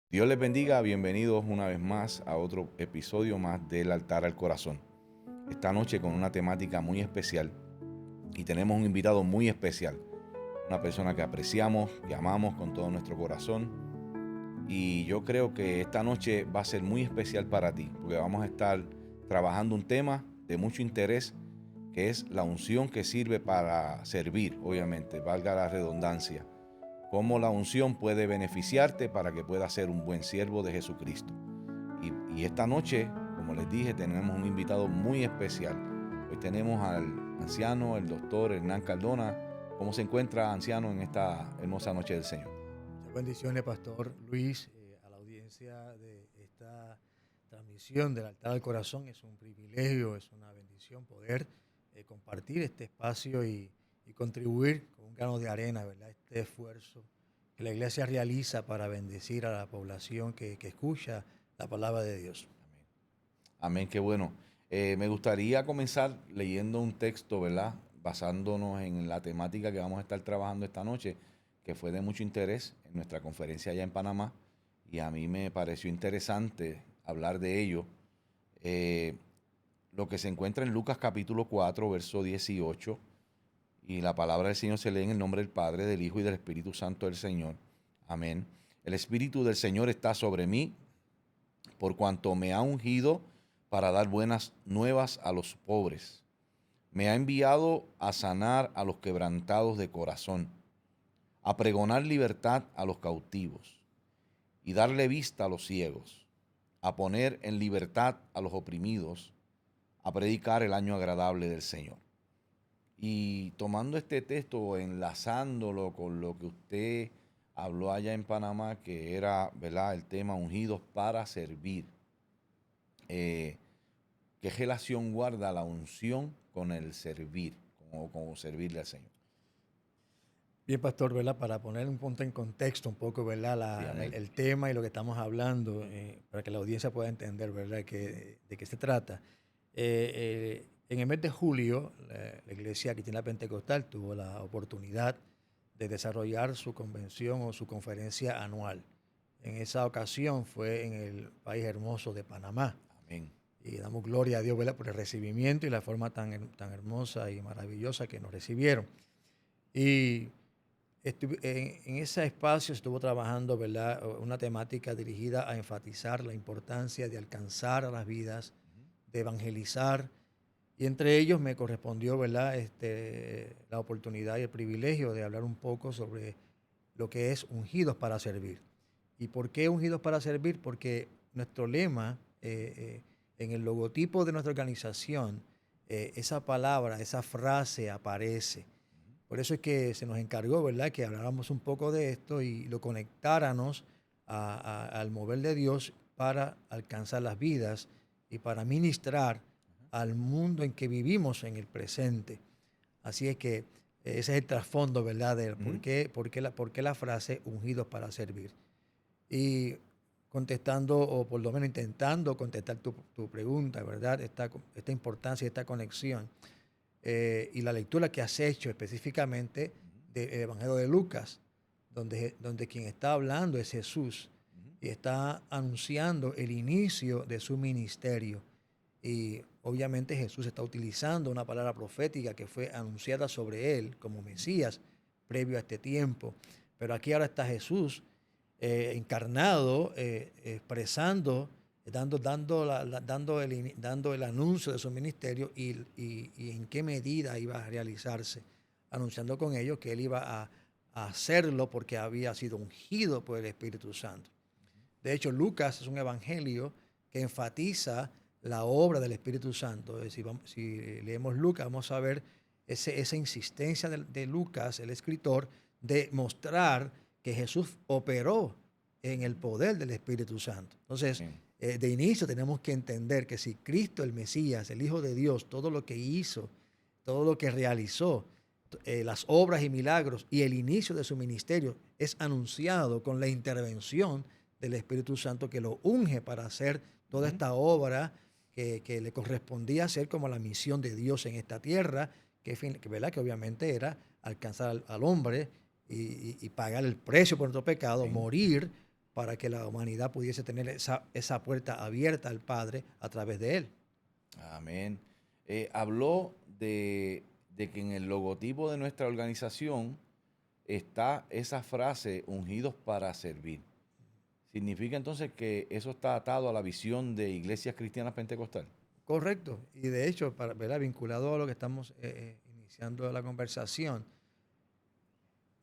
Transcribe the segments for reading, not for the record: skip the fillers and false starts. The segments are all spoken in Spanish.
Dios les bendiga, bienvenidos una vez más a otro episodio más del Altar al Corazón. Esta noche con una temática muy especial y tenemos un invitado muy especial, una persona que apreciamos, que amamos con todo nuestro corazón, y yo creo que esta noche va a ser muy especial para ti, porque vamos a estar trabajando un tema de mucho interés, que es la unción que sirve para servir, obviamente, valga la redundancia. Cómo la unción puede beneficiarte para que puedas ser un buen siervo de Jesucristo. Y esta noche, como les dije, tenemos un invitado muy especial. Hoy tenemos al anciano, el doctor Hernán Cardona. ¿Cómo se encuentra, anciano, en esta hermosa noche del Señor? Muchas bendiciones, Pastor Luis, a la audiencia de esta transmisión del Altar al Corazón. Es un privilegio, es una bendición poder compartir este espacio y contribuir con un grano de arena, ¿verdad? Este esfuerzo que la iglesia realiza para bendecir a la población que escucha la palabra de Dios. Amén, qué bueno. Me gustaría comenzar leyendo un texto, ¿verdad? Basándonos en la temática que vamos a estar trabajando esta noche, que fue de mucho interés en nuestra conferencia allá en Panamá, y a mí me pareció interesante hablar de ello. Eh, lo que se encuentra en Lucas capítulo 4, verso 18, y la palabra del Señor se lee en el nombre del Padre, del Hijo y del Espíritu Santo del Señor. Amén. El Espíritu del Señor está sobre mí, por cuanto me ha ungido para dar buenas nuevas a los pobres. Me ha enviado a sanar a los quebrantados de corazón, a pregonar libertad a los cautivos y darle vista a los ciegos, a poner en libertad a los oprimidos, a predicar el año agradable del Señor. Y tomando este texto, enlazándolo con lo que usted habló allá en Panamá, que era, ¿verdad?, el tema ungidos para servir. Eh, ¿Qué relación guarda la unción con el servir, como servirle al Señor? Bien, Pastor, ¿verdad? Para poner un punto en contexto un poco, ¿verdad? Sí, amén. El tema y lo que estamos hablando, para que la audiencia pueda entender, ¿verdad? De qué se trata. En el mes de julio, la Iglesia Cristiana Pentecostal tuvo la oportunidad de desarrollar su convención o su conferencia anual. En esa ocasión fue en el país hermoso de Panamá. Amén. Y damos gloria a Dios, ¿verdad? Por el recibimiento y la forma tan hermosa y maravillosa que nos recibieron. Y en ese espacio estuvo trabajando, ¿verdad?, una temática dirigida a enfatizar la importancia de alcanzar a las vidas, de evangelizar, y entre ellos me correspondió, ¿verdad?, la oportunidad y el privilegio de hablar un poco sobre lo que es ungidos para servir. ¿Y por qué ungidos para servir? Porque nuestro lema, en el logotipo de nuestra organización, esa palabra, esa frase aparece. Por eso es que se nos encargó, ¿verdad?, que habláramos un poco de esto y lo conectáramos al mover de Dios para alcanzar las vidas y para ministrar al mundo en que vivimos en el presente. Así es que ese es el trasfondo, ¿verdad?, de Ujú. por qué la frase ungidos para servir. Y contestando, o por lo menos intentando contestar tu pregunta, ¿verdad?, esta importancia, esta conexión y la lectura que has hecho específicamente Ujú. del Evangelio de Lucas, donde quien está hablando es Jesús Ujú. y está anunciando el inicio de su ministerio. Y obviamente Jesús está utilizando una palabra profética que fue anunciada sobre él como Ujú. Mesías previo a este tiempo. Pero aquí ahora está Jesús encarnado, expresando, dando el anuncio de su ministerio y en qué medida iba a realizarse, anunciando con ellos que él iba a hacerlo porque había sido ungido por el Espíritu Santo. De hecho, Lucas es un evangelio que enfatiza la obra del Espíritu Santo. Si leemos Lucas, vamos a ver esa insistencia de Lucas, el escritor, de mostrar que Jesús operó en el poder del Espíritu Santo. Entonces, Amén. de inicio tenemos que entender que si Cristo, el Mesías, el Hijo de Dios, todo lo que hizo, todo lo que realizó, las obras y milagros y el inicio de su ministerio es anunciado con la intervención del Espíritu Santo que lo unge para hacer toda Ujú. esta obra que le correspondía hacer como la misión de Dios en esta tierra, ¿verdad?, que obviamente era alcanzar al hombre y pagar el precio por nuestro pecado, Amén. morir para que la humanidad pudiese tener esa puerta abierta al Padre a través de Él. Amén. Habló de que en el logotipo de nuestra organización está esa frase, ungidos para servir. ¿Significa entonces que eso está atado a la visión de Iglesias Cristianas Pentecostal? Correcto. Y de hecho, ¿verdad? Vinculado a lo que estamos iniciando la conversación,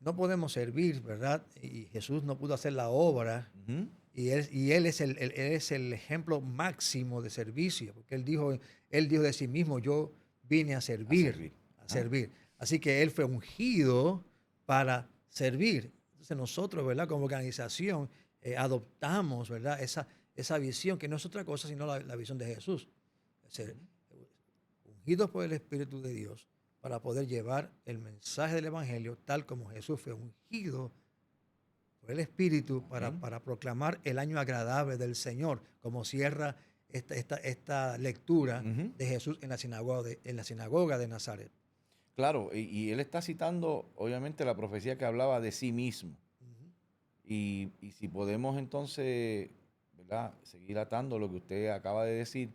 no podemos servir, ¿verdad? Y Jesús no pudo hacer la obra. Ujú. Él es él es el ejemplo máximo de servicio, porque él dijo de sí mismo, yo vine a A servir, servir. a servir. Así que él fue ungido para servir. Entonces nosotros, ¿verdad? Como organización, adoptamos, ¿verdad? Esa visión, que no es otra cosa sino la visión de Jesús. Ser ungidos por el Espíritu de Dios para poder llevar el mensaje del Evangelio tal como Jesús fue ungido por el Espíritu Amén. para proclamar el año agradable del Señor, como cierra esta lectura Ujú. de Jesús en la sinagoga de Nazaret. Claro, y él está citando obviamente la profecía que hablaba de sí mismo. Ujú. Y si podemos entonces, ¿verdad?, seguir atando lo que usted acaba de decir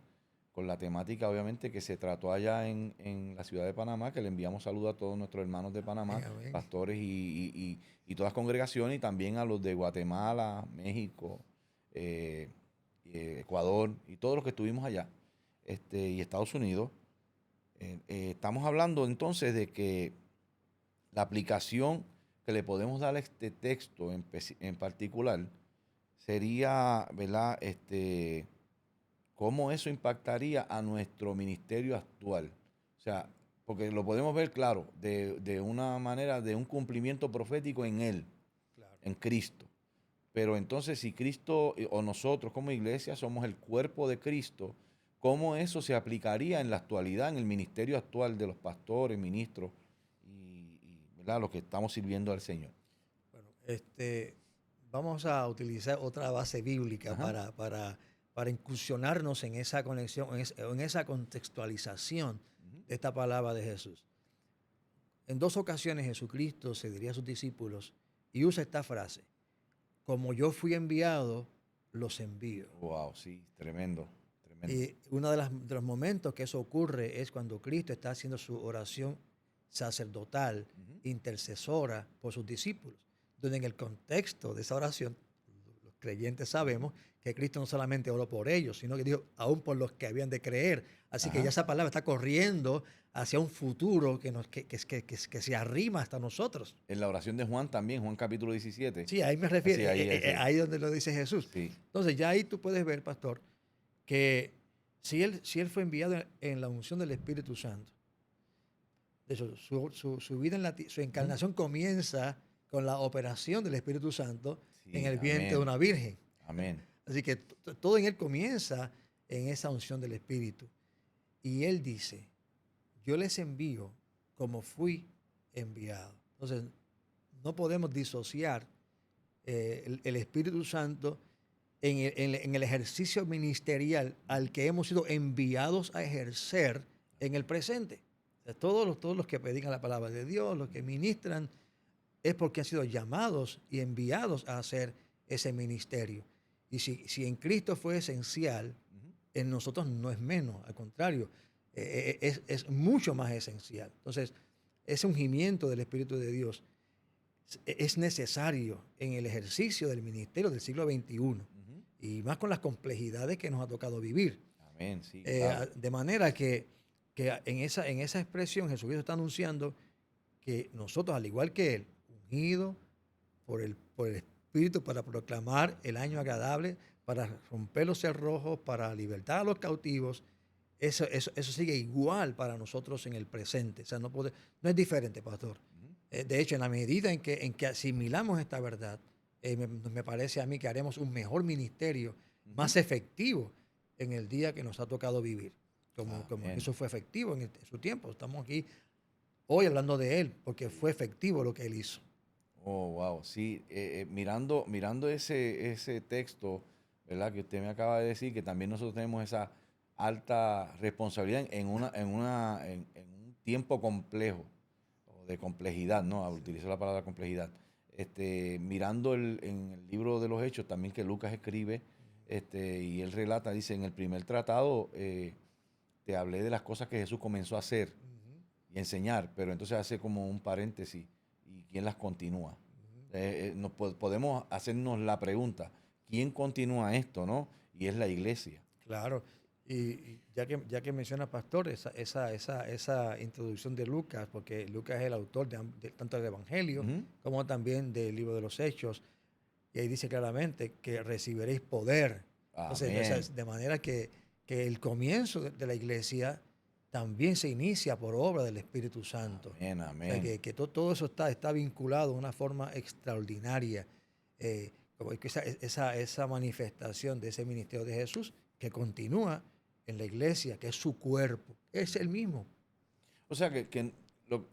con la temática obviamente que se trató allá en la ciudad de Panamá, que le enviamos saludos a todos nuestros hermanos de Panamá, Amén. pastores y todas las congregaciones, y también a los de Guatemala, México, eh, Ecuador y todos los que estuvimos allá, y Estados Unidos. Estamos hablando entonces de que la aplicación que le podemos dar a este texto en particular sería, ¿verdad? ¿Cómo eso impactaría a nuestro ministerio actual? O sea, porque lo podemos ver claro, de una manera, de un cumplimiento profético en Él, Claro. en Cristo. Pero entonces, si Cristo o nosotros como iglesia somos el cuerpo de Cristo, ¿cómo eso se aplicaría en la actualidad, en el ministerio actual de los pastores, ministros ¿verdad?, los que estamos sirviendo al Señor? Bueno, vamos a utilizar otra base bíblica Ajá. para incursionarnos en esa conexión, en esa contextualización Ujú. de esta palabra de Jesús. En dos ocasiones Jesucristo se diría a sus discípulos y usa esta frase: como yo fui enviado, los envío. Wow, sí, tremendo, tremendo. Y uno de los momentos que eso ocurre es cuando Cristo está haciendo su oración sacerdotal, Ujú. intercesora por sus discípulos, donde en el contexto de esa oración, los creyentes sabemos que Cristo no solamente oró por ellos, sino que dijo, aún por los que habían de creer. Así que ya Ajá. esa palabra está corriendo hacia un futuro que se arrima hasta nosotros. En la oración de Juan también, Juan capítulo 17. Sí, ahí me Así, refiero, ahí, sí. ahí donde lo dice Jesús. Sí. Entonces ya ahí tú puedes ver, pastor, que si él fue enviado en la unción del Espíritu Santo, de hecho, su vida su Ujú. encarnación comienza con la operación del Espíritu Santo en Sí, el vientre de amén, una virgen. amén. Así que todo en él comienza en esa unción del Espíritu. Y él dice, yo les envío como fui enviado. Entonces, no podemos disociar el Espíritu Santo en el ejercicio ministerial al que hemos sido enviados a ejercer en el presente. O sea, todos los que predican la palabra de Dios, los que ministran, es porque han sido llamados y enviados a hacer ese ministerio. Y si en Cristo fue esencial, Ujú. en nosotros no es menos, al contrario, es mucho más esencial. Entonces, ese ungimiento del Espíritu de Dios es necesario en el ejercicio del ministerio del siglo XXI Ujú. y más con las complejidades que nos ha tocado vivir. Amén, sí, claro. De manera que en esa expresión Jesucristo está anunciando que nosotros, al igual que Él, unidos por el Espíritu para proclamar el año agradable, para romper los cerrojos, para libertar a los cautivos, eso sigue igual para nosotros en el presente. O sea, no es diferente, pastor. Ujú. De hecho, en la medida en que asimilamos esta verdad, me parece a mí que haremos un mejor ministerio, Ujú. más efectivo en el día que nos ha tocado vivir, como Amén. Jesús fue efectivo en su tiempo. Estamos aquí hoy hablando de Él, porque fue efectivo lo que Él hizo. Oh, wow. Sí, mirando ese texto, ¿verdad?, que usted me acaba de decir, que también nosotros tenemos esa alta responsabilidad en un tiempo complejo, o de complejidad, ¿no? Utilizo la palabra complejidad. Mirando en el libro de los Hechos también que Lucas escribe, y él relata, dice, en el primer tratado te hablé de las cosas que Jesús comenzó a hacer Ujú, y enseñar, pero entonces hace como un paréntesis y quién las continúa. ujú. Podemos hacernos la pregunta, ¿quién continúa esto, no? Y es la iglesia. Claro. Y ya que menciona Pastor, esa introducción de Lucas, porque Lucas es el autor tanto del Evangelio Ujú. como también del libro de los Hechos, y ahí dice claramente que recibiréis poder. Entonces, o sea, Amén, de manera que el comienzo de la iglesia también se inicia por obra del Espíritu Santo. amén, O sea, amén. que todo eso está vinculado de una forma extraordinaria. Como que esa manifestación de ese ministerio de Jesús que continúa en la iglesia, que es su cuerpo, es el mismo. O sea que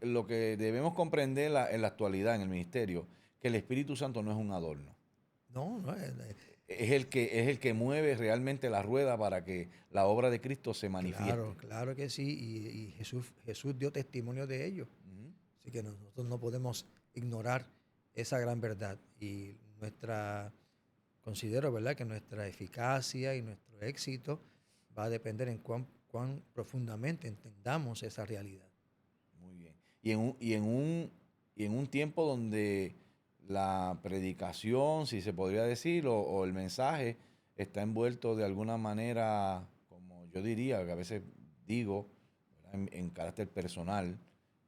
lo que debemos comprender en la actualidad en el ministerio, que el Espíritu Santo no es un adorno. No, no, Es el que mueve realmente la rueda para que la obra de Cristo se claro, manifieste. claro que sí, y Jesús dio testimonio de ello. Ujú. Así que nosotros no podemos ignorar esa gran verdad. Y considero, ¿verdad?, que nuestra eficacia y nuestro éxito va a depender en cuán profundamente entendamos esa realidad. Muy bien. Y en un tiempo donde la predicación, si se podría decir, o el mensaje está envuelto de alguna manera, como yo diría, que a veces digo, ¿verdad? En carácter personal,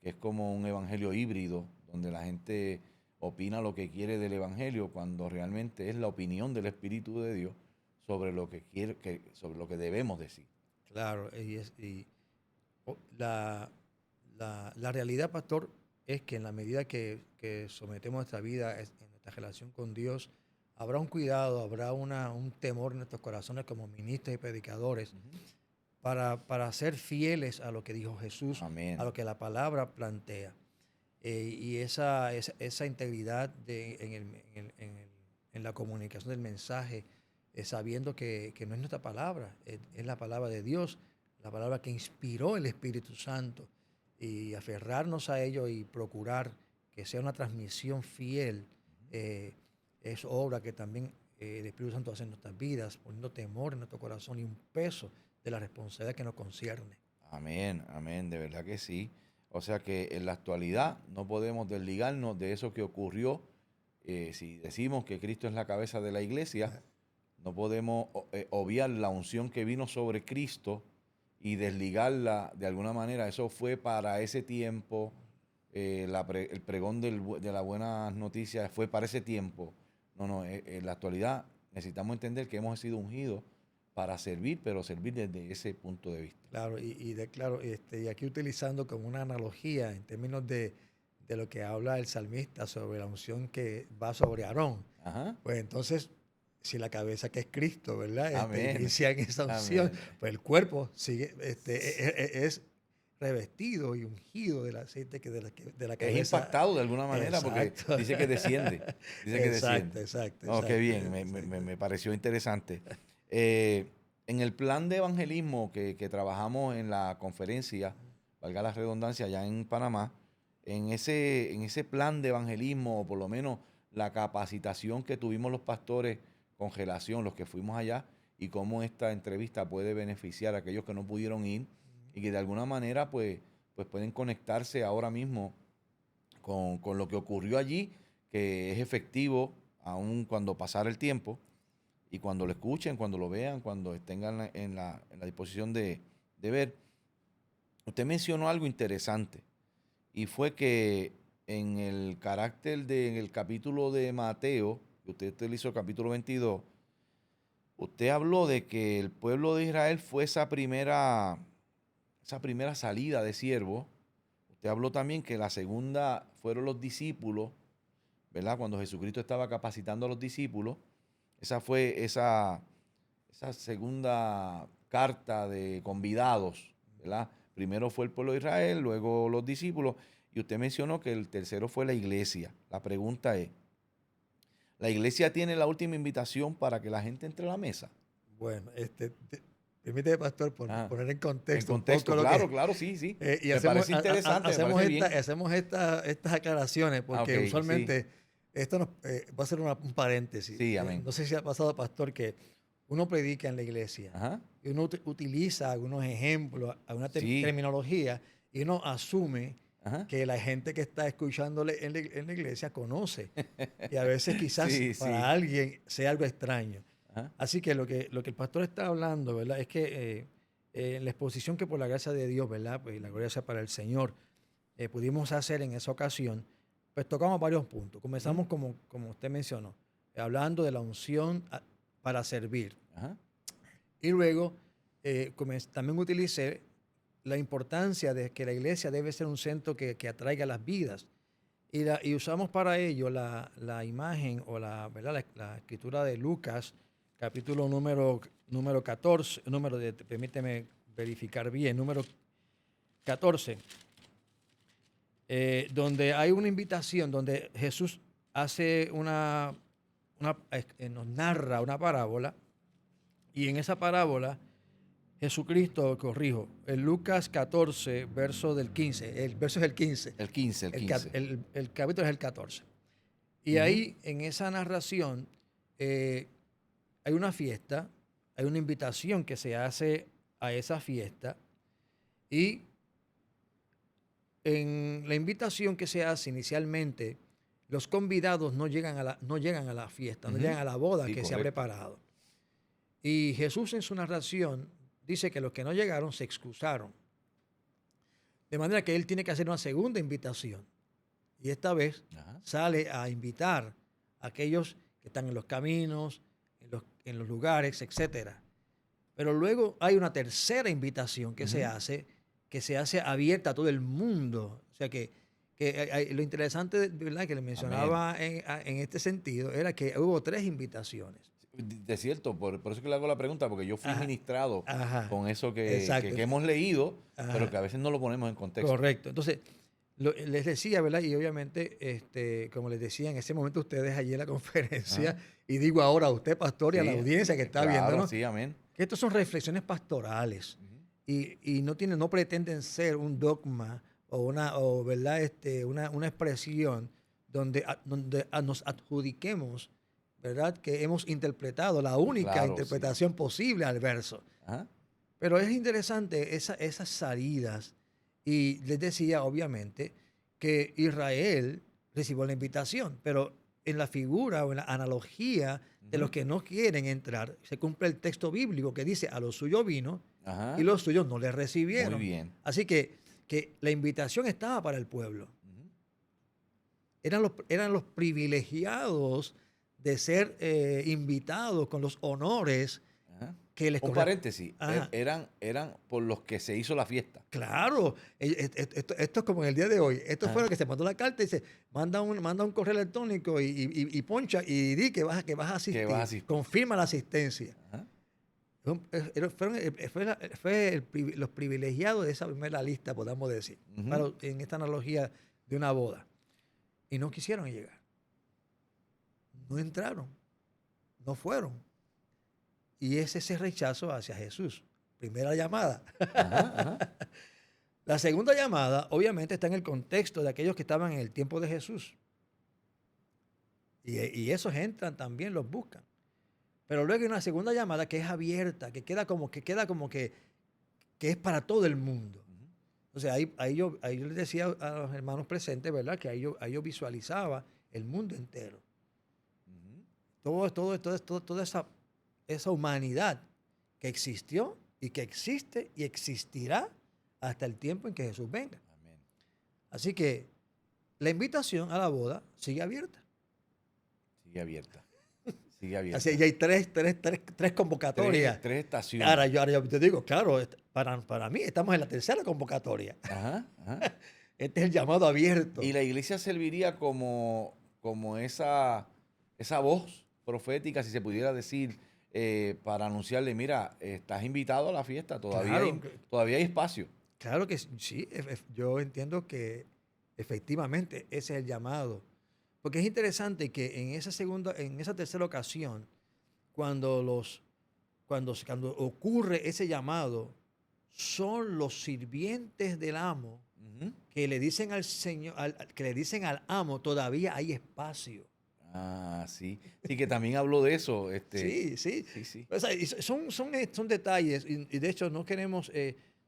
que es como un evangelio híbrido, donde la gente opina lo que quiere del evangelio, cuando realmente es la opinión del Espíritu de Dios sobre lo que quiere, sobre lo que debemos decir. Claro, y la, la realidad, pastor, es que en la medida que sometemos nuestra vida en nuestra relación con Dios, habrá un cuidado, habrá un temor en nuestros corazones como ministros y predicadores Ujú. para ser fieles a lo que dijo Jesús, a Amén. lo que la palabra plantea. Y esa integridad en la comunicación del mensaje, sabiendo que no es nuestra palabra, es la palabra de Dios, la palabra que inspiró el Espíritu Santo, y aferrarnos a ello y procurar que sea una transmisión fiel, eh, es obra que también el Espíritu Santo hace en nuestras vidas, poniendo temor en nuestro corazón y un peso de la responsabilidad que nos concierne. Amén, amén, de verdad que sí. O sea que en la actualidad no podemos desligarnos de eso que ocurrió. Si decimos que Cristo es la cabeza de la iglesia, no podemos obviar la unción que vino sobre Cristo y desligarla de alguna manera. Eso fue para ese tiempo. El pregón de las buenas noticias fue para ese tiempo. No, no, en la actualidad necesitamos entender que hemos sido ungidos para servir, pero servir desde ese punto de vista. Claro, claro, y aquí utilizando como una analogía en términos de lo que habla el salmista sobre la unción que va sobre Aarón, Ajá. pues entonces, si la cabeza que es Cristo, ¿verdad? Amén. Inicia en esa unción, Amén. pues el cuerpo sigue, es revestido y ungido del aceite de la Es cabeza. impactado de alguna manera porque Exacto. dice que desciende. Dice que Exacto, desciende. exacto, Oh, qué exacto, bien, exacto. me pareció interesante. Eh, en el plan de evangelismo que trabajamos en la conferencia, valga la redundancia, allá en Panamá, en ese plan de evangelismo, o por lo menos la capacitación que tuvimos los pastores con relación, los que fuimos allá, y cómo esta entrevista puede beneficiar a aquellos que no pudieron ir y que de alguna manera pues pueden conectarse ahora mismo con lo que ocurrió allí, que es efectivo aun cuando pasara el tiempo y cuando lo escuchen, cuando lo vean, cuando tengan en la disposición de ver. Usted mencionó algo interesante y fue que en el carácter del capítulo de Mateo, que usted utilizó el capítulo 22, usted habló de que el pueblo de Israel fue esa primera salida de siervos. Usted habló también que la segunda fueron los discípulos, ¿verdad? Cuando Jesucristo estaba capacitando a los discípulos, esa fue esa segunda carta de convidados, ¿verdad? Primero fue el pueblo de Israel, luego los discípulos, y usted mencionó que el tercero fue la iglesia. La pregunta es, ¿la iglesia tiene la última invitación para que la gente entre a la mesa? Bueno, permíteme, pastor, Ajá. poner en En contexto un poco contexto, lo que. claro, claro, sí, sí. Y Me parece interesante, me parece bien. hacemos estas aclaraciones, Ah, ok, porque sí. usualmente Esto va a ser un paréntesis. Sí, amén. No sé si ha pasado, pastor, que uno predica en la iglesia Ajá. y uno utiliza algunos ejemplos, alguna Sí. terminología y uno asume Ajá. que la gente que está escuchándole en la iglesia conoce. Y a veces quizás Sí, para sí. alguien sea algo extraño. Ajá. Así que lo que el pastor está hablando, ¿verdad? Es que en la exposición que por la gracia de Dios, ¿verdad? Pues la gloria sea para el Señor, pudimos hacer en esa ocasión, pues tocamos varios puntos. Ujú. Comenzamos como usted mencionó, hablando de la unción para servir. Ajá. Y luego también utilicé la importancia de que la iglesia debe ser un centro que atraiga las vidas. Y usamos para ello la imagen o ¿verdad? La escritura de Lucas, capítulo número 14, permíteme verificar bien, número 14, donde hay una invitación, donde Jesús hace nos narra una parábola, y en esa parábola Jesucristo, corrijo, en Lucas 14, verso del 15, el verso es el 15, El 15, el el, cap- 15. el capítulo es el 14. Y Ujú. ahí, en esa narración, eh, hay una fiesta, hay una invitación que se hace a esa fiesta, y en la invitación que se hace inicialmente, los convidados no llegan a la fiesta, no Ujú. llegan a la boda Sí, que se ha correcto. preparado. Y Jesús en su narración dice que los que no llegaron se excusaron. De manera que él tiene que hacer una segunda invitación. Y esta vez Ajá. sale a invitar a aquellos que están en los caminos, en los lugares, etcétera. Pero luego hay una tercera invitación Ujú. que se hace abierta a todo el mundo. O sea que lo interesante, ¿verdad?, que le Amén. mencionaba en este sentido era que hubo tres invitaciones. De cierto, por eso es que le hago la pregunta, porque yo fui Ajá, ministrado ajá, con eso exacto. que hemos leído, pero Ajá, que a veces no lo ponemos en contexto. correcto. Entonces, les decía, ¿verdad? Y obviamente, como les decía en ese momento ustedes allí en la Ajá. conferencia, y digo ahora a usted, pastor, y a la Sí, audiencia que está claro, viéndonos, sí, amén. que estas son reflexiones pastorales Ujú. y no pretenden ser un dogma o ¿verdad? Una expresión donde nos adjudiquemos, ¿verdad?, que hemos interpretado la única Claro, sí. interpretación posible al verso. Ajá. Pero es interesante esas salidas. Y les decía, obviamente, que Israel recibió la invitación, pero en la figura o en la analogía de los Ujú. que no quieren entrar, se cumple el texto bíblico que dice, a los suyos vino y Ajá. los suyos no le Muy recibieron. bien. Así que la invitación estaba para el pueblo. Ujú. Eran los privilegiados de ser invitados con los honores Ajá. que les Un corresponden. paréntesis, eran por los que se hizo la fiesta. Claro, esto es como en el día de hoy. Esto fue Ajá. lo que se mandó la carta y dice, manda un correo electrónico y poncha y di que vas a Que vas a asistir. asistir. Confirma la asistencia. Ajá. Fueron los privilegiados de esa primera lista, podamos decir, Ujú. en esta analogía de una boda. Y no quisieron llegar. No entraron. No fueron. Y es ese rechazo hacia Jesús. Primera llamada. Ajá, ajá. La segunda llamada, obviamente, está en el contexto de aquellos que estaban en el tiempo de Jesús. Y esos entran también, los buscan. Pero luego hay una segunda llamada que es abierta, que es para todo el mundo. Ujú. O sea, ahí yo les decía a los hermanos presentes, ¿verdad?, que ahí yo visualizaba el mundo entero. Ujú. Toda esa humanidad que existió y que existe y existirá hasta el tiempo en que Jesús venga. Amén. Así que la invitación a la boda sigue abierta. Sigue abierta. Sigue Así abierta. ya hay tres convocatorias. Tres estaciones. Ahora yo te digo, claro, para mí estamos en la tercera convocatoria. Ajá, ajá. Este es el llamado abierto. Y la iglesia serviría como esa voz profética, si se pudiera decir, para anunciarle, mira, estás invitado a la fiesta, Claro, todavía hay espacio. claro que sí. Yo entiendo que efectivamente ese es el llamado. Porque es interesante que en esa tercera ocasión, cuando ocurre ese llamado, son los sirvientes del amo Ujú. que le dicen al Señor, que le dicen al amo, todavía hay espacio. Ah, sí. Sí, que también habló de eso. Sí, sí. Sí, sí. O sea, y son detalles y de hecho no queremos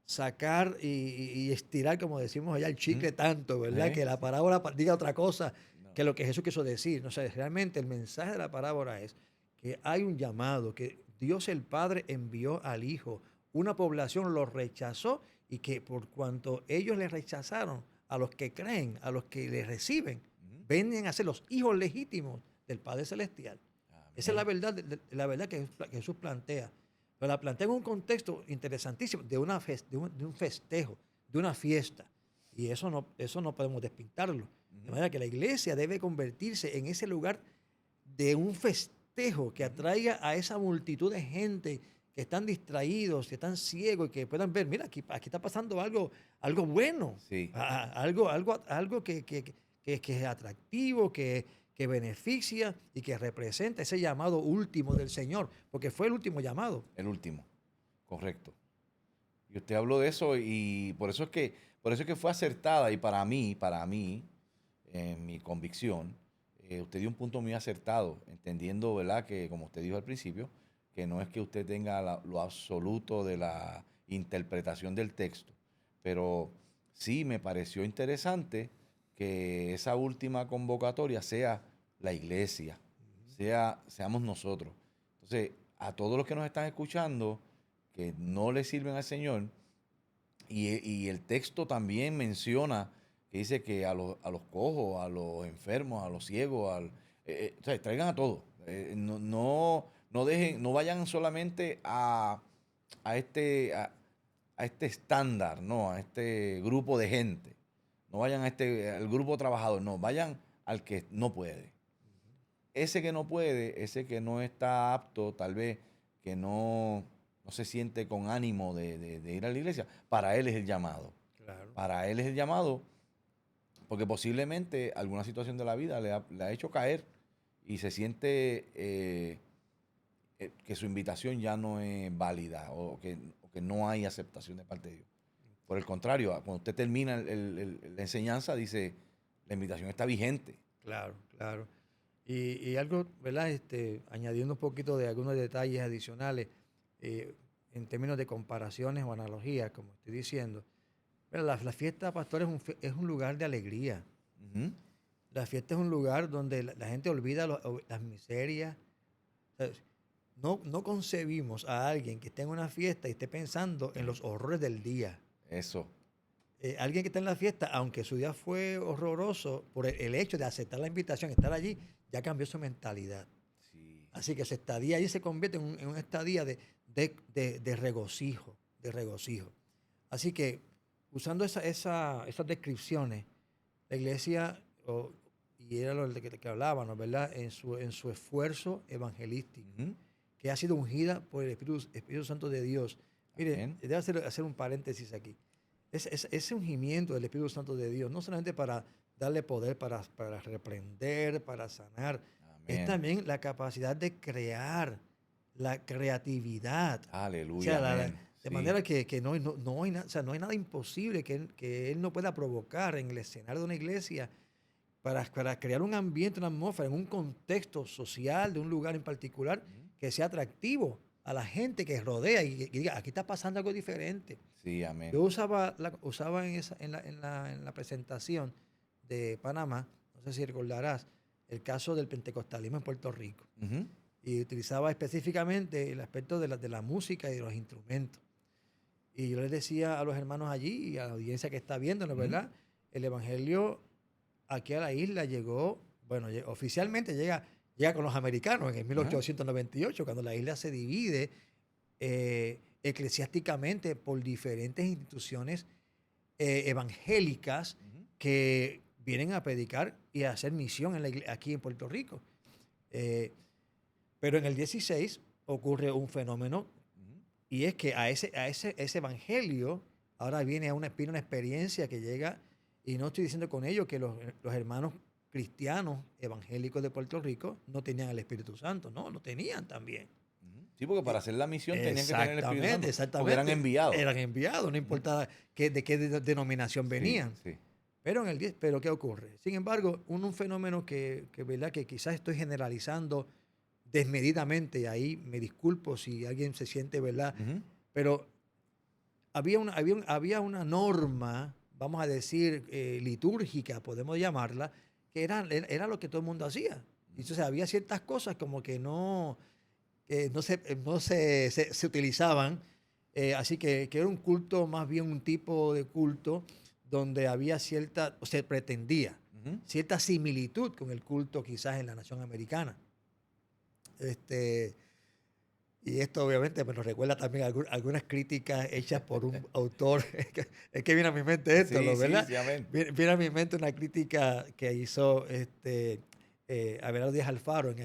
sacar y estirar, como decimos allá, el Ujú. chicle tanto, ¿verdad? Que la Sí. parábola diga otra cosa No. que lo que Jesús quiso decir. No sé, realmente el mensaje de la parábola es que hay un llamado, que Dios el Padre envió al Hijo, una población lo rechazó y que por cuanto ellos le rechazaron, a los que creen, a los que le reciben, Ujú. vienen a ser los hijos legítimos del Padre Celestial. Esa es la Amén. verdad, la verdad que Jesús plantea. Pero la plantea en un contexto interesantísimo de un festejo, de una fiesta. Y eso no podemos despintarlo. De Ujú. manera que la iglesia debe convertirse en ese lugar de un festejo que Ujú. atraiga a esa multitud de gente que están distraídos, que están ciegos y que puedan ver, mira, aquí está pasando algo bueno, Sí. algo que es atractivo, que beneficia y que representa ese llamado último del Señor, porque fue el último llamado. El último. Correcto. Y usted habló de eso y por eso es que fue acertada y para mí, en mi convicción, usted dio un punto muy acertado, entendiendo, ¿verdad? Que como usted dijo al principio, que no es que usted tenga lo absoluto de la interpretación del texto, pero sí me pareció interesante que esa última convocatoria sea la iglesia, seamos nosotros. Entonces, a todos los que nos están escuchando, que no le sirven al Señor, y el texto también menciona que dice que a los cojos, a los enfermos, a los ciegos, o sea, traigan a todos. No dejen, no vayan solamente a este, a, a este estándar, no, a este grupo de gente. No vayan al grupo trabajador, no, vayan al que no puede. Ese que no puede, ese que no está apto, tal vez que no se siente con ánimo de ir a la iglesia, para él es el llamado. Claro. Para él es el llamado porque posiblemente alguna situación de la vida le ha hecho caer y se siente que su invitación ya no es válida o que no hay aceptación de parte de Dios. Por el contrario, cuando usted termina la enseñanza, dice, la invitación está vigente. Claro, claro. Y algo, ¿verdad? Añadiendo un poquito de algunos detalles adicionales, eh, en términos de comparaciones o analogías, como estoy diciendo. Mira, la fiesta, pastor, es un lugar de alegría. Ujú. La fiesta es un lugar donde la gente olvida las miserias. O sea, no concebimos a alguien que esté en una fiesta y esté pensando en los horrores del día. Eso. Alguien que está en la fiesta, aunque su día fue horroroso, por el hecho de aceptar la invitación, estar allí, ya cambió su mentalidad. Sí. Así que esa estadía allí se convierte en una estadía de regocijo, de regocijo. Así que, usando esas descripciones, la iglesia, y era lo que hablábamos, ¿verdad? En su esfuerzo evangelístico, Ujú. que ha sido ungida por el Espíritu Santo de Dios. Mire, Amén. debo hacer un paréntesis aquí. Ese ungimiento del Espíritu Santo de Dios, no solamente para darle poder para reprender, para sanar, es Amén. también la capacidad de crear, la creatividad. O Aleluya, sea, amén. de Sí. manera que no hay o sea, no hay nada imposible que él no pueda provocar en el escenario de una iglesia para crear un ambiente, una atmósfera, en un contexto social de un lugar en particular Ujú. que sea atractivo a la gente que rodea y diga, aquí está pasando algo diferente. Sí, amén. Yo usaba en la presentación de Panamá, no sé si recordarás, el caso del pentecostalismo en Puerto Rico. Ujú. Y utilizaba específicamente el aspecto de la música y de los instrumentos. Y yo les decía a los hermanos allí y a la audiencia que está viéndonos, Ujú. ¿verdad? El evangelio aquí a la isla llegó, bueno, oficialmente llega con los americanos en Ajá. 1898, cuando la isla se divide eclesiásticamente por diferentes instituciones evangélicas Ujú. que vienen a predicar y a hacer misión aquí en Puerto Rico. Eh, pero en el 16 ocurre un fenómeno Ujú. y es que a ese evangelio ahora viene una experiencia que llega, y no estoy diciendo con ello que los hermanos cristianos evangélicos de Puerto Rico no tenían el Espíritu Santo, no, lo tenían también. Ujú. Sí, porque para Eh, hacer la misión tenían que tener el Espíritu Exactamente, Santo, porque eran exactamente. enviados. Eran enviados, no Ujú. importaba de qué denominación Sí, venían. sí. Pero ¿qué ocurre? Sin embargo, un fenómeno ¿verdad? Que quizás estoy generalizando desmedidamente, y ahí me disculpo si alguien se siente, ¿verdad? Ujú. Pero había una norma, vamos a decir, litúrgica, podemos llamarla, que era lo que todo el mundo hacía. Y entonces había ciertas cosas como que no se utilizaban. Así que era un culto, más bien un tipo de culto donde había o se pretendía Ujú. cierta similitud con el culto quizás en la nación americana. Este, y esto obviamente me nos recuerda también algunas críticas hechas por un autor. Es que viene a mi mente esto, Sí, ¿no? sí, ¿Verdad? sí, amén. Viene a mi mente una crítica que hizo Abelardo Díaz Alfaro en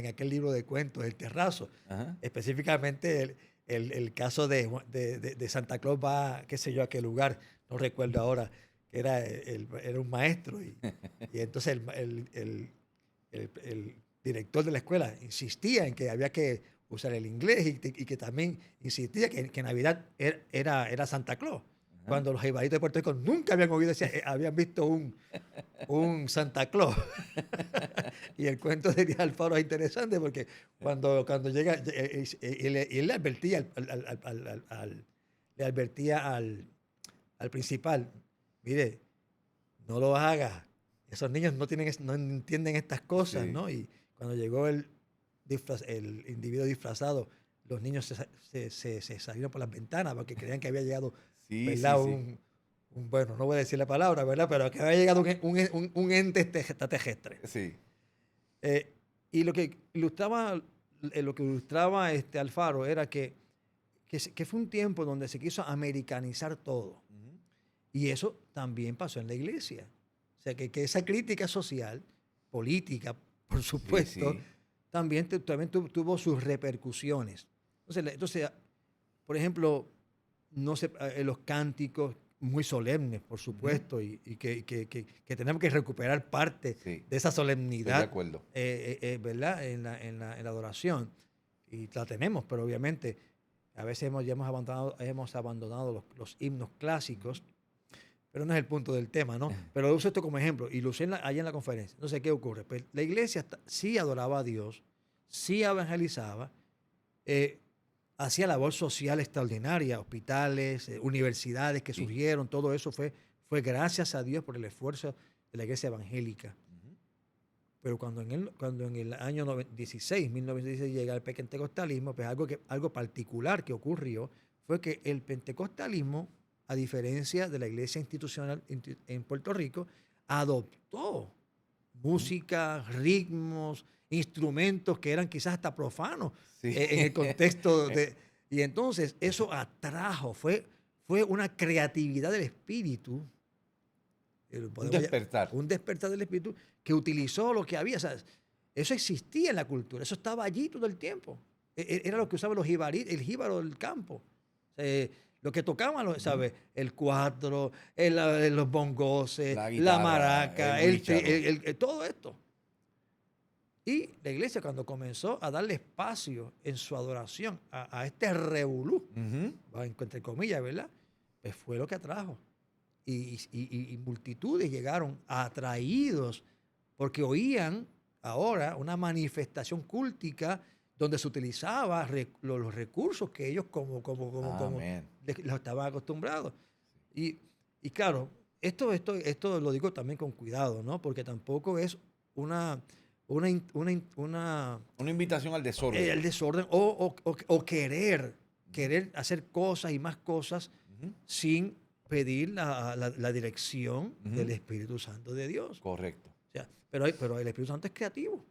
aquel libro de cuentos, El Terrazo. Ajá. Específicamente el caso de Santa Claus va, qué sé yo, a qué lugar, no recuerdo ahora, que era un maestro. Y entonces el director de la escuela insistía en que había que usar el inglés y que también insistía que Navidad era Santa Claus. Ajá. Cuando los jibaritos de Puerto Rico nunca habían oído, habían visto un Santa Claus. Y el cuento de Díaz Alfaro es interesante porque cuando llega, y él le advertía le advertía al principal, mire, no lo hagas. Esos niños no entienden estas cosas, Sí, ¿no? Y cuando llegó el individuo disfrazado, los niños se salieron por las ventanas porque creían que había llegado, sí, sí, ¿verdad? sí. Bueno, no voy a decir la palabra, ¿verdad? Pero que había llegado un ente extraterrestre. Sí. Eh, y lo que ilustraba Alfaro era que fue un tiempo donde se quiso americanizar todo. Ujú. Y eso también pasó en la iglesia. O sea, que esa crítica social, política, por Sí, supuesto, sí. también tuvo sus repercusiones. Entonces, por ejemplo, no sé, los cánticos muy solemnes, por Ujú. supuesto, y que tenemos que recuperar parte Sí, de esa estoy de solemnidad, acuerdo. ¿verdad? En la adoración. Y la tenemos, pero obviamente a veces hemos abandonado los himnos Ujú. clásicos, pero no es el punto del tema, ¿no? Pero uso esto como ejemplo y lo usé allá en la conferencia. Entonces, ¿qué ocurre? Pues la iglesia sí adoraba a Dios, sí evangelizaba, eh, hacía labor social extraordinaria, hospitales, universidades que Sí. surgieron, todo eso fue gracias a Dios por el esfuerzo de la iglesia evangélica. Ujú. Pero cuando en el año 1916 llega el pentecostalismo, pues algo particular que ocurrió fue que el pentecostalismo, a diferencia de la iglesia institucional en Puerto Rico, adoptó Ujú. música, ritmos, instrumentos que eran quizás hasta profanos Sí. en el contexto de... Y entonces eso fue una creatividad del espíritu, Un podemos despertar. un despertar del espíritu que utilizó lo que había. O sea, eso existía en la cultura, eso estaba allí todo el tiempo. Era lo que usaban los jibarí, el jíbaro del campo. Lo que tocaban, Ujú. ¿sabes? El cuatro, los bongoses, La la guitarra, el maraca, guícharo. todo esto. Y la iglesia cuando comenzó a darle espacio en su adoración a este revolú, Ujú. entre comillas, ¿verdad? Pues fue lo que atrajo y multitudes llegaron atraídos porque oían ahora una manifestación cúltica donde se utilizaba los recursos que ellos como Amén. los estaban acostumbrados. Y, y claro, esto lo digo también con cuidado, ¿no? Porque tampoco es una, una Una invitación al desorden. el desorden o Ujú. querer hacer cosas y más cosas Ujú. sin pedir la dirección del Ujú. Espíritu Santo de Dios. Correcto. O sea, pero el Espíritu Santo es creativo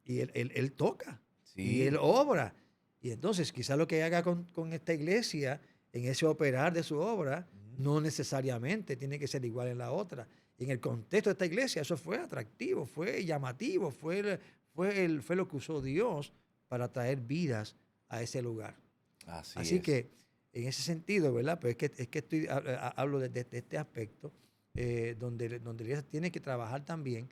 y él toca y él Sí. obra. Y entonces quizás lo que haga con esta iglesia en ese operar de su obra Ujú. no necesariamente tiene que ser igual en la otra. Y en el contexto de esta iglesia eso fue atractivo, fue llamativo, fue lo que usó Dios para traer vidas a ese lugar. Así Así es. que en ese sentido, ¿verdad? Pues hablo de este aspecto donde la iglesia tiene que trabajar también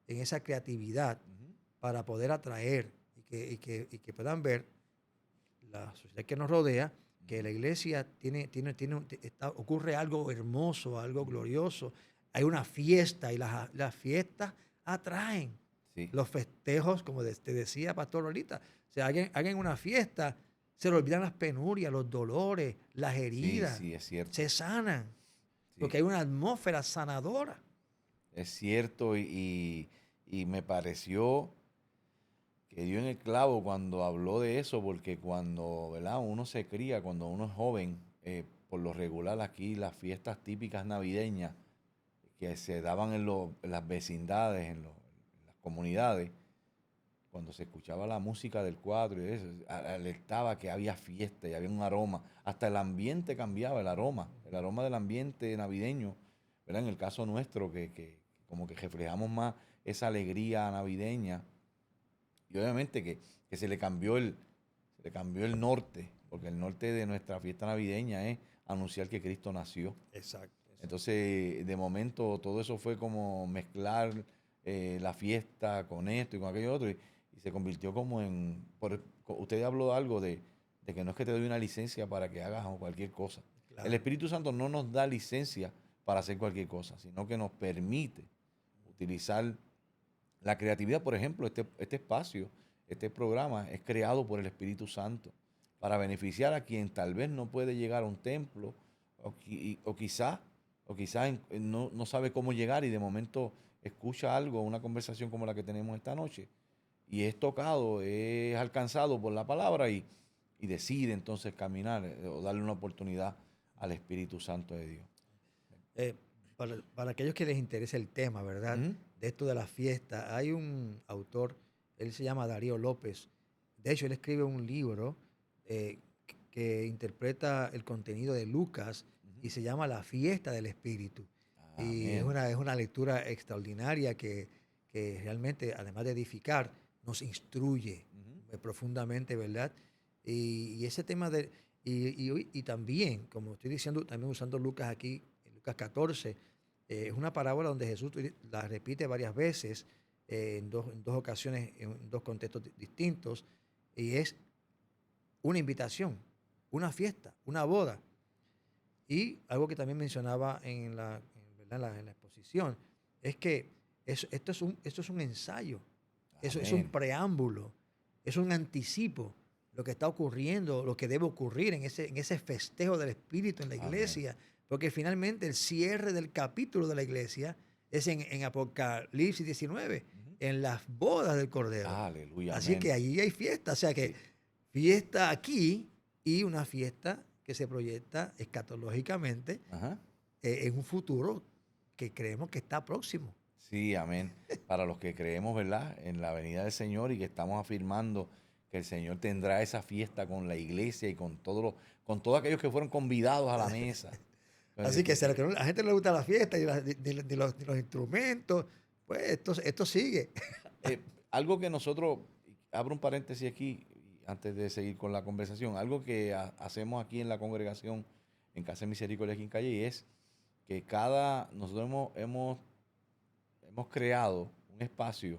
en esa creatividad Ujú. para poder atraer y que puedan ver la sociedad que nos rodea, que Ujú. la iglesia ocurre algo hermoso, algo Ujú. glorioso, hay una fiesta y las fiestas atraen. Sí, Los festejos, como te decía Pastor ahorita, o sea, hagan una fiesta, se le olvidan las penurias, los dolores, las sí, heridas, sí, es cierto. se sanan, Sí, porque hay una atmósfera sanadora. es cierto y me pareció que dio en el clavo cuando habló de eso, porque cuando, ¿verdad? Uno se cría, cuando uno es joven, por lo regular aquí las fiestas típicas navideñas que se daban en las vecindades, en las comunidades, cuando se escuchaba la música del cuadro y eso, alertaba que había fiesta y había un aroma. Hasta el ambiente cambiaba, el aroma del ambiente navideño, ¿verdad? En el caso nuestro, que como que reflejamos más esa alegría navideña. Y obviamente que se le cambió el norte, porque el norte de nuestra fiesta navideña es anunciar que Cristo nació. Exacto. Entonces, de momento, todo eso fue como mezclar la fiesta con esto y con aquello otro, y se convirtió como en... usted habló de algo de que no es que te doy una licencia para que hagas cualquier cosa. El Claro. Espíritu Santo no nos da licencia para hacer cualquier cosa, sino que nos permite utilizar la creatividad. Por ejemplo, este espacio, este programa es creado por el Espíritu Santo para beneficiar a quien tal vez no puede llegar a un templo o quizá no sabe cómo llegar y de momento escucha algo, una conversación como la que tenemos esta noche y es tocado, es alcanzado por la palabra y decide entonces caminar o darle una oportunidad al Espíritu Santo de Dios. Eh, para aquellos que les interese el tema, ¿verdad? Ujú. De esto de la fiesta, hay un autor, él se llama Darío López. De hecho, él escribe un libro que interpreta el contenido de Lucas Ujú. y se llama La fiesta del Espíritu. Y Amén. es una lectura extraordinaria que realmente, además de edificar, nos instruye Ujú. profundamente, ¿verdad? Y ese tema de... y también, como estoy diciendo, también usando Lucas aquí, en Lucas 14, es una parábola donde Jesús la repite varias veces, en dos ocasiones, en dos contextos distintos, y es una invitación, una fiesta, una boda. Y algo que también mencionaba ¿verdad? En la exposición, es que esto es un ensayo, eso es un Amén. preámbulo, es un anticipo, lo que está ocurriendo, lo que debe ocurrir en ese festejo del Espíritu en la Amén. iglesia, porque finalmente el cierre del capítulo de la iglesia es en Apocalipsis 19, Ujú. en las bodas del Cordero. Aleluya, Así que amén. allí hay fiesta, o sea que Sí, fiesta aquí y una fiesta que se proyecta escatológicamente ajá. en un futuro que creemos que está próximo. Sí, amén. Para los que creemos, ¿verdad? En la venida del Señor y que estamos afirmando que el Señor tendrá esa fiesta con la iglesia y con todos aquellos que fueron convidados a la mesa. Así que si a la gente no le gusta la fiesta y ni los instrumentos, pues esto sigue. Algo que nosotros, abro un paréntesis aquí, antes de seguir con la conversación, algo que hacemos aquí en la congregación, en Casa de Misericordia aquí en Calle, es que nosotros hemos creado un espacio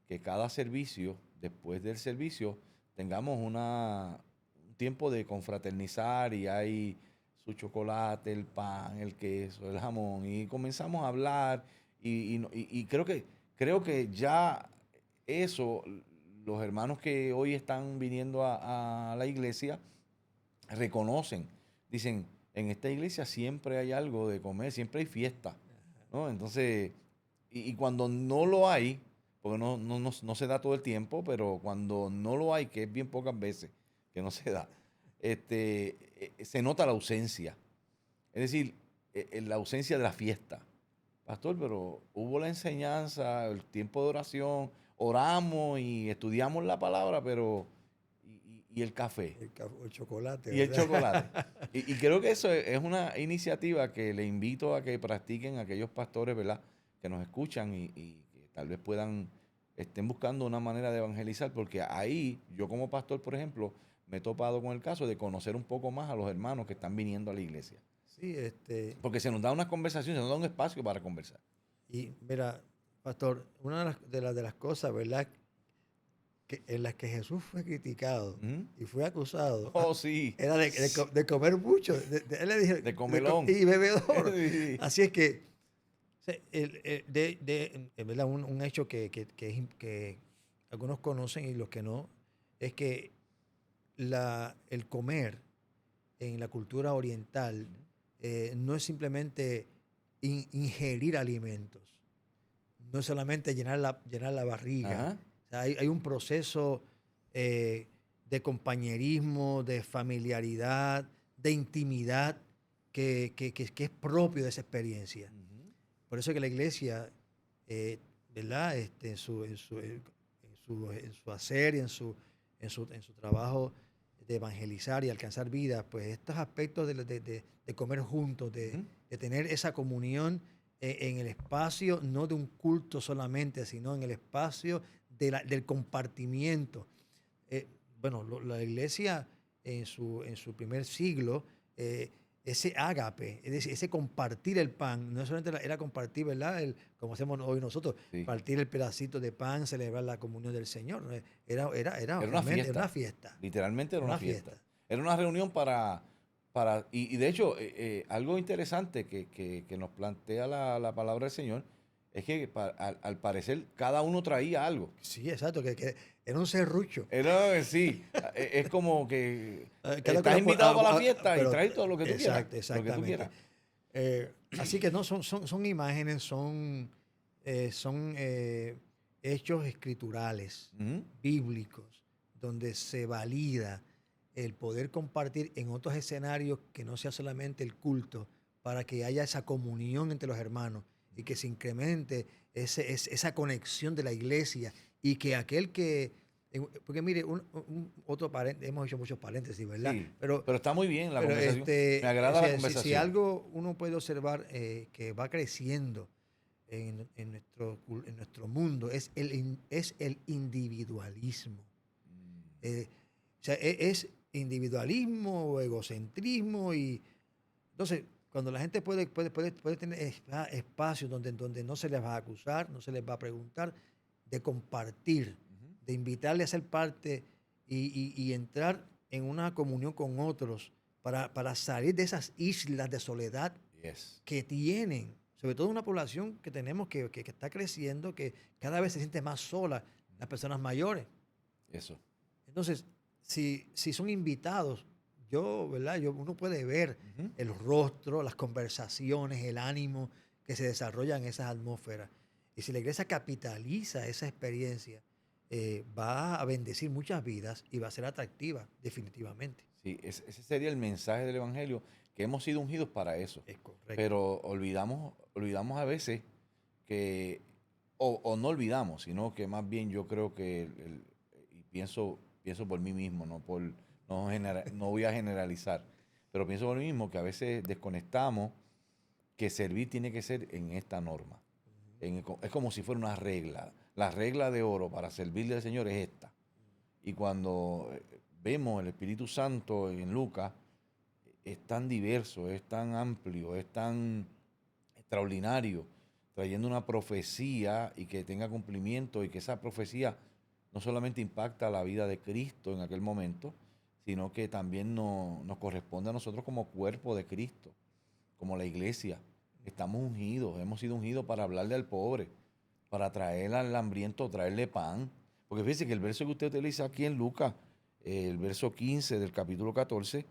que cada servicio, después del servicio, tengamos un tiempo de confraternizar y hay su chocolate, el pan, el queso, el jamón, y comenzamos a hablar y creo que ya eso, los hermanos que hoy están viniendo a la iglesia reconocen, dicen, en esta iglesia siempre hay algo de comer, siempre hay fiesta, ¿no? Entonces, y cuando no lo hay, porque no se da todo el tiempo, pero cuando no lo hay, que es bien pocas veces que no se da, se nota la ausencia. Es decir, la ausencia de la fiesta. Pastor, pero hubo la enseñanza, el tiempo de oración, oramos y estudiamos la palabra, pero y el café El chocolate, y el ¿verdad? chocolate. Y creo que eso es una iniciativa que le invito a que practiquen aquellos pastores, ¿verdad? Que nos escuchan y que tal vez estén buscando una manera de evangelizar, porque ahí yo como pastor, por ejemplo, me he topado con el caso de conocer un poco más a los hermanos que están viniendo a la iglesia. Sí, Porque se nos da una conversación, se nos da un espacio para conversar. y mira, pastor, una de las cosas, ¿verdad? En las que Jesús fue criticado Ujú. y fue acusado, Oh, sí. era de comer mucho. Él le dijo, De comelón. y bebedor. Sí. Así es que ¿Verdad? Un hecho que algunos conocen y los que no, es que el comer en la cultura oriental no es simplemente ingerir alimentos, no es solamente llenar la barriga. Ajá. O sea, hay un proceso eh, de compañerismo, de familiaridad, de intimidad que es propio de esa experiencia. Ujú. Por eso que la iglesia, eh, ¿verdad? En su hacer y en su trabajo de evangelizar y alcanzar vidas, pues estos aspectos de comer juntos, Ujú. de tener esa comunión en el espacio, no de un culto solamente, sino en el espacio del compartimiento. eh, bueno, la iglesia en su primer siglo, eh, ese ágape, es decir, ese compartir el pan, no solamente era compartir, ¿verdad? Como hacemos hoy nosotros, Sí. partir el pedacito de pan, celebrar la comunión del Señor. ¿No? Era Era una realmente era una fiesta. fiesta. Literalmente era Era una una fiesta. fiesta. Era una reunión y de hecho, algo interesante que nos plantea la palabra del Señor es que al parecer cada uno traía algo. Sí, exacto, que era un serrucho. Sí, es como que Cada estás cual invitado para la fiesta y pero traes todo lo que tú quieras, exacto, lo que tú exactamente. quieras. Así que no, son imágenes, son hechos escriturales, Ujú. bíblicos, donde se valida el poder compartir en otros escenarios que no sea solamente el culto, para que haya esa comunión entre los hermanos y que se incremente esa conexión de la iglesia y que aquel porque mire, otro paréntesis, hemos hecho muchos paréntesis, ¿verdad? Sí, pero está muy bien la conversación. Me O agrada la sea, si conversación. algo uno puede observar que va creciendo en nuestro mundo es el individualismo. Eh, o sea, es individualismo, egocentrismo y entonces cuando la gente puede tener espacios donde no se les va a acusar, no se les va a preguntar, de compartir, Ujú. de invitarle a ser parte y entrar en una comunión con otros para salir de esas islas de soledad Yes, que tienen, sobre todo una población que tenemos que está creciendo, que cada vez se siente más sola, las personas mayores. eso. Entonces, si son invitados, ¿verdad? Uno puede ver Ujú. el rostro, las conversaciones, el ánimo que se desarrolla en esas atmósferas. Y si la iglesia capitaliza esa experiencia, va a bendecir muchas vidas y va a ser atractiva, definitivamente. Sí, ese sería el mensaje del Evangelio, que hemos sido ungidos para eso. Es correcto. Pero olvidamos a veces que, o no olvidamos, sino que más bien yo creo que, y pienso por mí mismo, no voy a generalizar, pero pienso por mí mismo que a veces desconectamos que servir tiene que ser en esta norma. Es como si fuera una regla. La regla de oro para servirle al Señor es esta. Y cuando vemos el Espíritu Santo en Lucas, es tan diverso, es tan amplio, es tan extraordinario, trayendo una profecía y que tenga cumplimiento y que esa profecía no solamente impacta la vida de Cristo en aquel momento, sino que también nos corresponde a nosotros como cuerpo de Cristo, como la iglesia. Estamos ungidos, hemos sido ungidos para hablarle al pobre, para traer al hambriento, traerle pan. Porque fíjese que el verso que usted utiliza aquí en Lucas, el verso 15 del capítulo 14,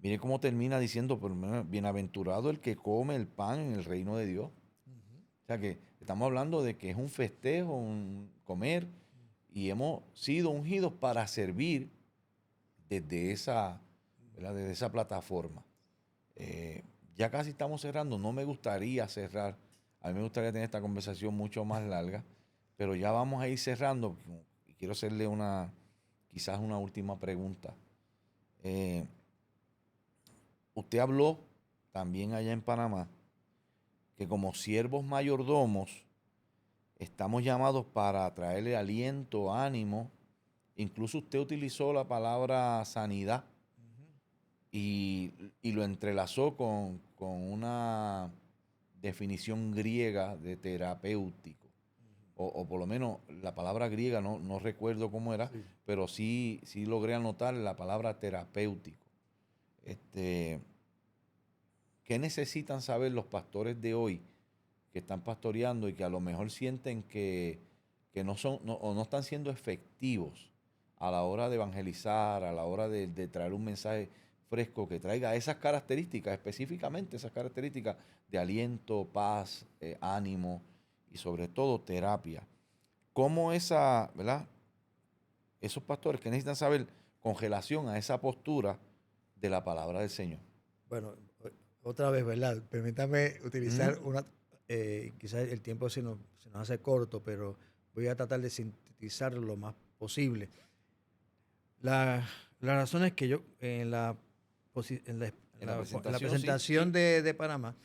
mire cómo termina diciendo, bienaventurado el que come el pan en el reino de Dios. Ujú. O sea que estamos hablando de que es un festejo, un comer, y hemos sido ungidos para servir desde esa, ¿verdad? Desde esa plataforma. Eh, ya casi estamos cerrando, no me gustaría cerrar, a mí me gustaría tener esta conversación mucho más larga, pero ya vamos a ir cerrando y quiero hacerle quizás una última pregunta. Eh, Usted habló también allá en Panamá que como siervos mayordomos estamos llamados para traerle aliento, ánimo. Incluso usted utilizó la palabra sanidad Ujú. y, y lo entrelazó con una definición griega de terapéutico. O por lo menos la palabra griega, no recuerdo cómo era, Sí. pero sí logré anotar la palabra terapéutico. Este, ¿Qué necesitan saber los pastores de hoy que están pastoreando y que a lo mejor sienten que no son o no están siendo efectivos a la hora de evangelizar, a la hora de traer un mensaje fresco que traiga esas características, específicamente esas características de aliento, paz, ánimo y sobre todo terapia. ¿Cómo ¿verdad? Esos pastores que necesitan saber congelación a esa postura de la palabra del Señor? Bueno, otra vez, ¿verdad? Permítame utilizar quizás el tiempo se nos hace corto, pero voy a tratar de sintetizar lo más posible. La razón es que yo en la presentación de Panamá,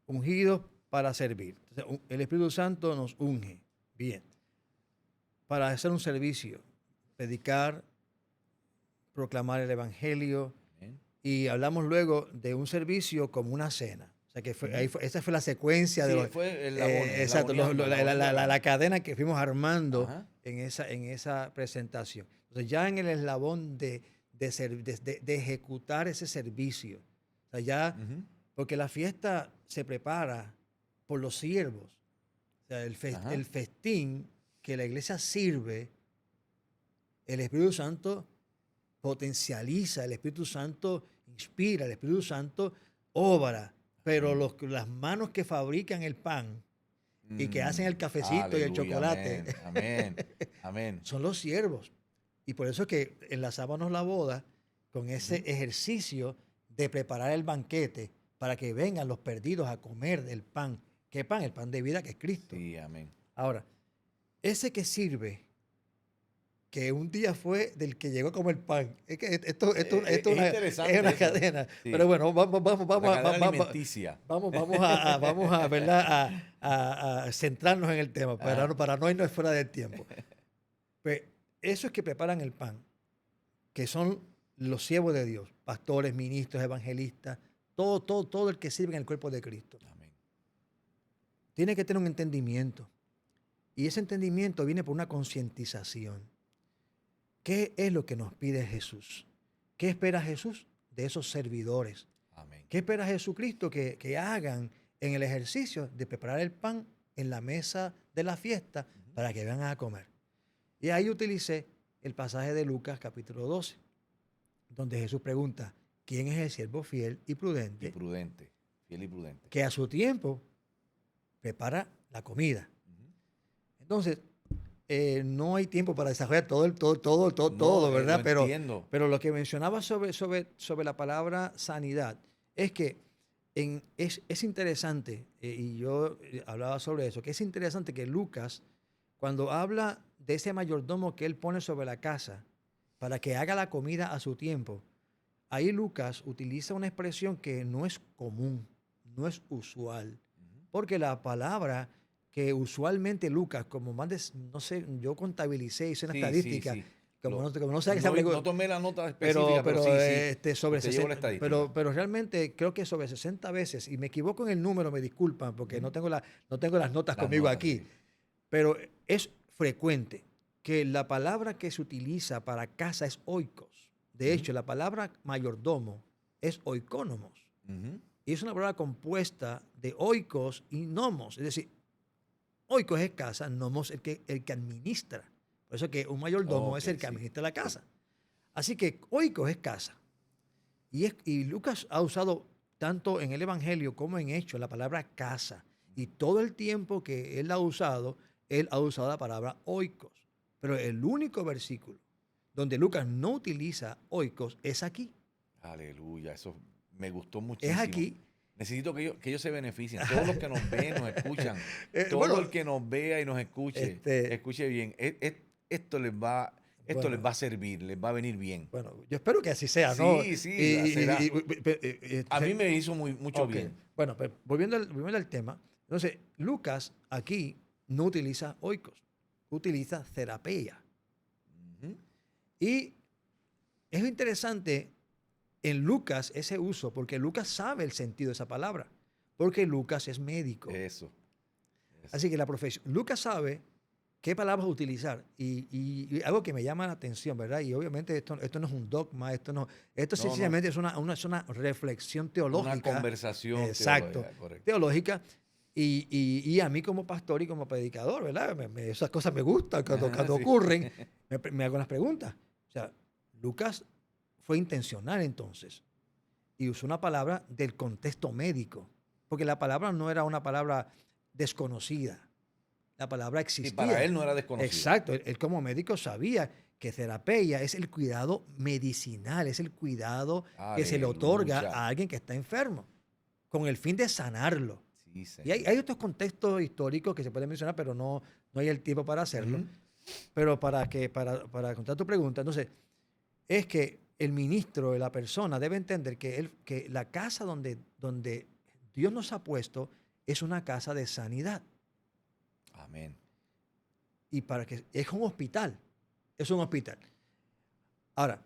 ungidos para servir. Entonces, el Espíritu Santo nos unge, bien, para hacer un servicio, predicar, proclamar el Evangelio, y hablamos luego de un servicio como una cena. O sea que esa fue la secuencia de fue exacto, la cadena que fuimos armando en esa presentación. Entonces ya en el eslabón de ejecutar ese servicio, o sea, ya, porque la fiesta se prepara por los siervos. O sea, el festín que la iglesia sirve, el Espíritu Santo potencializa, el Espíritu Santo inspira, el Espíritu Santo obra, pero las manos que fabrican el pan y que hacen el cafecito, aleluya, y el chocolate, amén, son los siervos. Y por eso es que enlazábamos la boda con ese ejercicio de preparar el banquete para que vengan los perdidos a comer del pan. ¿Qué pan? El pan de vida que es Cristo. Sí, amén. Ahora, ese que sirve, que un día fue del que llegó a comer pan. Es que esto es una cadena. Sí. Pero bueno, vamos a, ¿verdad? a centrarnos en el tema para no irnos fuera del tiempo. Pues eso es que preparan el pan, que son los siervos de Dios, pastores, ministros, evangelistas, todo el que sirve en el cuerpo de Cristo. Amén. Tiene que tener un entendimiento. Y ese entendimiento viene por una concientización. ¿Qué es lo que nos pide Jesús? ¿Qué espera Jesús de esos servidores? Amén. ¿Qué espera Jesucristo que hagan en el ejercicio de preparar el pan en la mesa de la fiesta para que vengan a comer? Y ahí utilicé el pasaje de Lucas capítulo 12, donde Jesús pregunta, ¿quién es el siervo fiel y prudente? Fiel y prudente. Que a su tiempo prepara la comida. Entonces, no hay tiempo para desarrollar todo, ¿verdad? Pero lo que mencionaba sobre la palabra sanidad es que es interesante, y yo hablaba sobre eso, que es interesante que Lucas, cuando habla de ese mayordomo que él pone sobre la casa para que haga la comida a su tiempo, ahí Lucas utiliza una expresión que no es común, no es usual, porque la palabra que usualmente Lucas, como más de, no sé, yo contabilicé, hice una estadística, sí. Como no sé no tomé la nota específica, sobre 60, pero realmente creo que sobre 60 veces, y me equivoco en el número, me disculpan, porque no tengo las notas conmigo aquí, sí. Pero es frecuente que la palabra que se utiliza para casa es oikos. De hecho, la palabra mayordomo es oikónomos. Y es una palabra compuesta de oikos y nomos, es decir, oikos es casa, nomos el que administra. Por eso que un mayordomo es el que administra la casa. Así que oikos es casa. Y Lucas ha usado tanto en el Evangelio como en Hechos la palabra casa. Y todo el tiempo que él ha usado la palabra oikos. Pero el único versículo donde Lucas no utiliza oikos es aquí. Aleluya, eso me gustó muchísimo. Es aquí. Necesito que ellos se beneficien. Todos los que nos ven, nos escuchan. Todo el que nos vea y nos escuche, escuche bien. Esto les va a servir, les va a venir bien. Bueno, yo espero que así sea, ¿no? Sí, a mí me hizo mucho bien. Bueno, pues volviendo al tema, entonces Lucas aquí no utiliza oikos, utiliza terapeia. Y es interesante en Lucas ese uso, porque Lucas sabe el sentido de esa palabra, porque Lucas es médico. Eso. Así que la profesión, Lucas sabe qué palabras utilizar y algo que me llama la atención, ¿verdad? Y obviamente esto no es un dogma, esto sencillamente es una reflexión teológica. Una conversación teológica. Y a mí como pastor y como predicador, ¿verdad? Esas cosas me gustan cuando Sí. ocurren, me hago las preguntas. O sea, Lucas fue intencional entonces y usó una palabra del contexto médico, porque la palabra no era una palabra desconocida, la palabra Y para existía. él no era desconocido. Exacto, él como médico sabía que terapia es el cuidado medicinal, es el cuidado que se le otorga Aleluya. a alguien que está enfermo, con el fin de sanarlo. Sí, Y hay Señor. otros contextos históricos que se pueden mencionar, pero no hay el tiempo para hacerlo. Ujú. Pero para contestar tu pregunta, entonces, es que el ministro, la persona, debe entender que la casa donde Dios nos ha puesto es una casa de sanidad. Amén. Y para que es un hospital. Es un hospital. Ahora,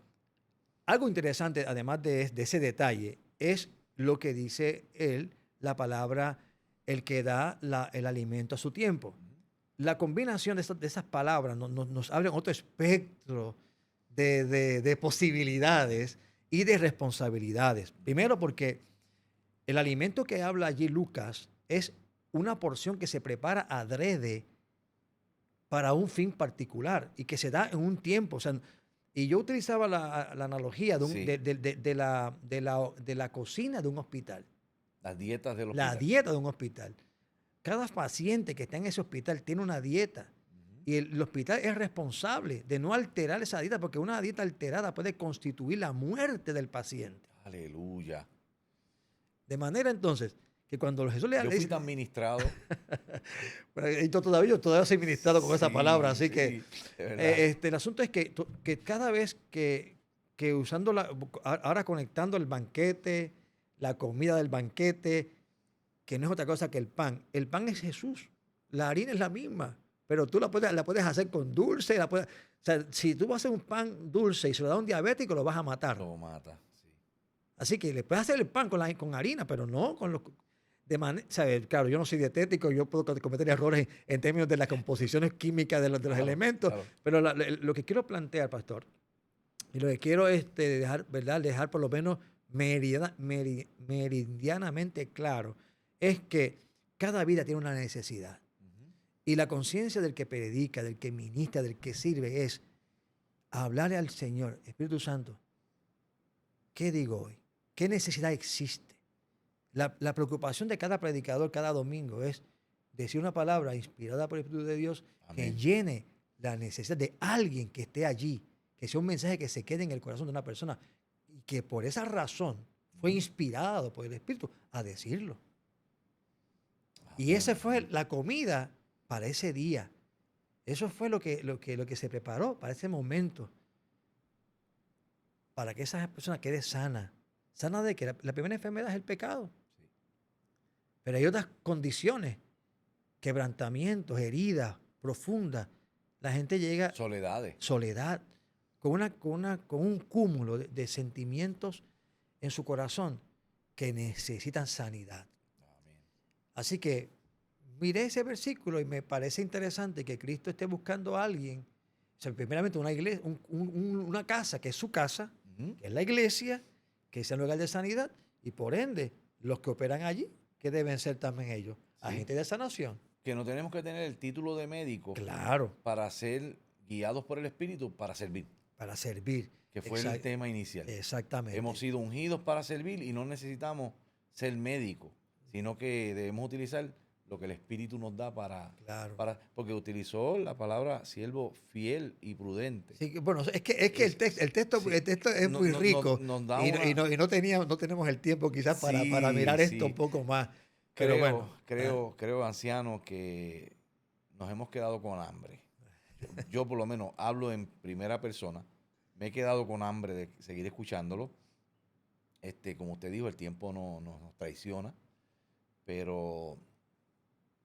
algo interesante, además de ese detalle, es lo que dice él, la palabra, el que da el alimento a su tiempo. La combinación de esas palabras nos abre otro espectro de posibilidades y de responsabilidades. Primero porque el alimento que habla allí Lucas es una porción que se prepara adrede para un fin particular y que se da en un tiempo. O sea, y yo utilizaba la analogía Sí. de la cocina de un hospital, Las dietas del la hospital. dieta de un hospital. Cada paciente que está en ese hospital tiene una dieta Ujú. y el hospital es responsable de no alterar esa dieta porque una dieta alterada puede constituir la muerte del paciente. Aleluya. De manera entonces que cuando Jesús le Yo fui tan dice, ministrado. y yo todavía soy ministrado con esa palabra, Sí, así que sí, de verdad. el asunto es que cada vez que usando ahora conectando el banquete, la comida del banquete, que no es otra cosa que el pan es Jesús, la harina es la misma, pero tú la puedes hacer con dulce, o sea, si tú vas a hacer un pan dulce y se lo da a un diabético, lo vas a matar. Lo mata. Sí. Así que le puedes hacer el pan con harina, pero no con los... ¿Sabe? Claro, yo no soy dietético, yo puedo cometer errores en términos de las composiciones químicas de los Claro, elementos, claro. pero lo que quiero plantear, pastor, y lo que quiero dejar, ¿verdad? Dejar por lo menos meridianamente claro, es que cada vida tiene una necesidad. Ujú. Y la conciencia del que predica, del que ministra, del que sirve es hablarle al Señor, Espíritu Santo, ¿qué digo hoy? ¿Qué necesidad existe? La preocupación de cada predicador cada domingo es decir una palabra inspirada por el Espíritu de Dios que Amén. llene la necesidad de alguien que esté allí, que sea un mensaje que se quede en el corazón de una persona y que por esa razón fue Ujú. inspirado por el Espíritu a decirlo. Y Amén. esa fue la comida para ese día. Eso fue lo que se preparó para ese momento, para que esa persona quede sana. ¿Sana de que la primera enfermedad es el pecado? Sí. Pero hay otras condiciones, quebrantamientos, heridas profundas. La gente llega, Soledades. soledad, con un cúmulo de sentimientos en su corazón que necesitan sanidad. Amén. Así que miré ese versículo y me parece interesante que Cristo esté buscando a alguien, o sea, primeramente una iglesia, una casa, que es su casa, Ujú. que es la iglesia, que es el lugar de sanidad, y por ende, los que operan allí, que deben ser también ellos, Sí. agentes de sanación. Que no tenemos que tener el título de médico Claro, para ser guiados por el Espíritu para servir, para servir. que fue el tema inicial. Exactamente. Hemos sido ungidos para servir y no necesitamos ser médicos, sino que debemos utilizar lo que el Espíritu nos da Claro. porque utilizó la palabra siervo fiel y prudente. Sí, bueno, es que el texto sí, es muy rico nos da y, una... no tenemos el tiempo quizás para Sí, mirar esto un sí. poco más. Pero bueno, Creo, anciano, que nos hemos quedado con hambre. Yo por lo menos hablo en primera persona. Me he quedado con hambre de seguir escuchándolo. Como usted dijo, el tiempo nos traiciona, pero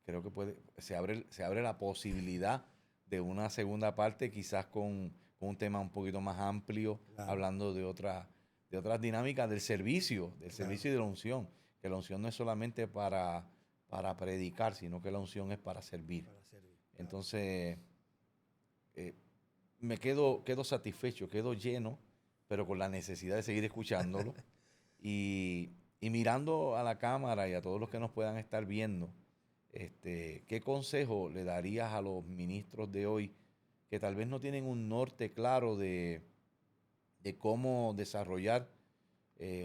creo que se abre la posibilidad de una segunda parte, quizás con un tema un poquito más amplio, claro, hablando de otras dinámicas del servicio claro, y de la unción. Que la unción no es solamente para predicar, sino que la unción es para servir. para servir. Claro. Entonces, me quedo satisfecho, quedo lleno, pero con la necesidad de seguir escuchándolo y mirando a la cámara y a todos los que nos puedan estar viendo. ¿qué consejo le darías a los ministros de hoy que tal vez no tienen un norte claro de cómo desarrollar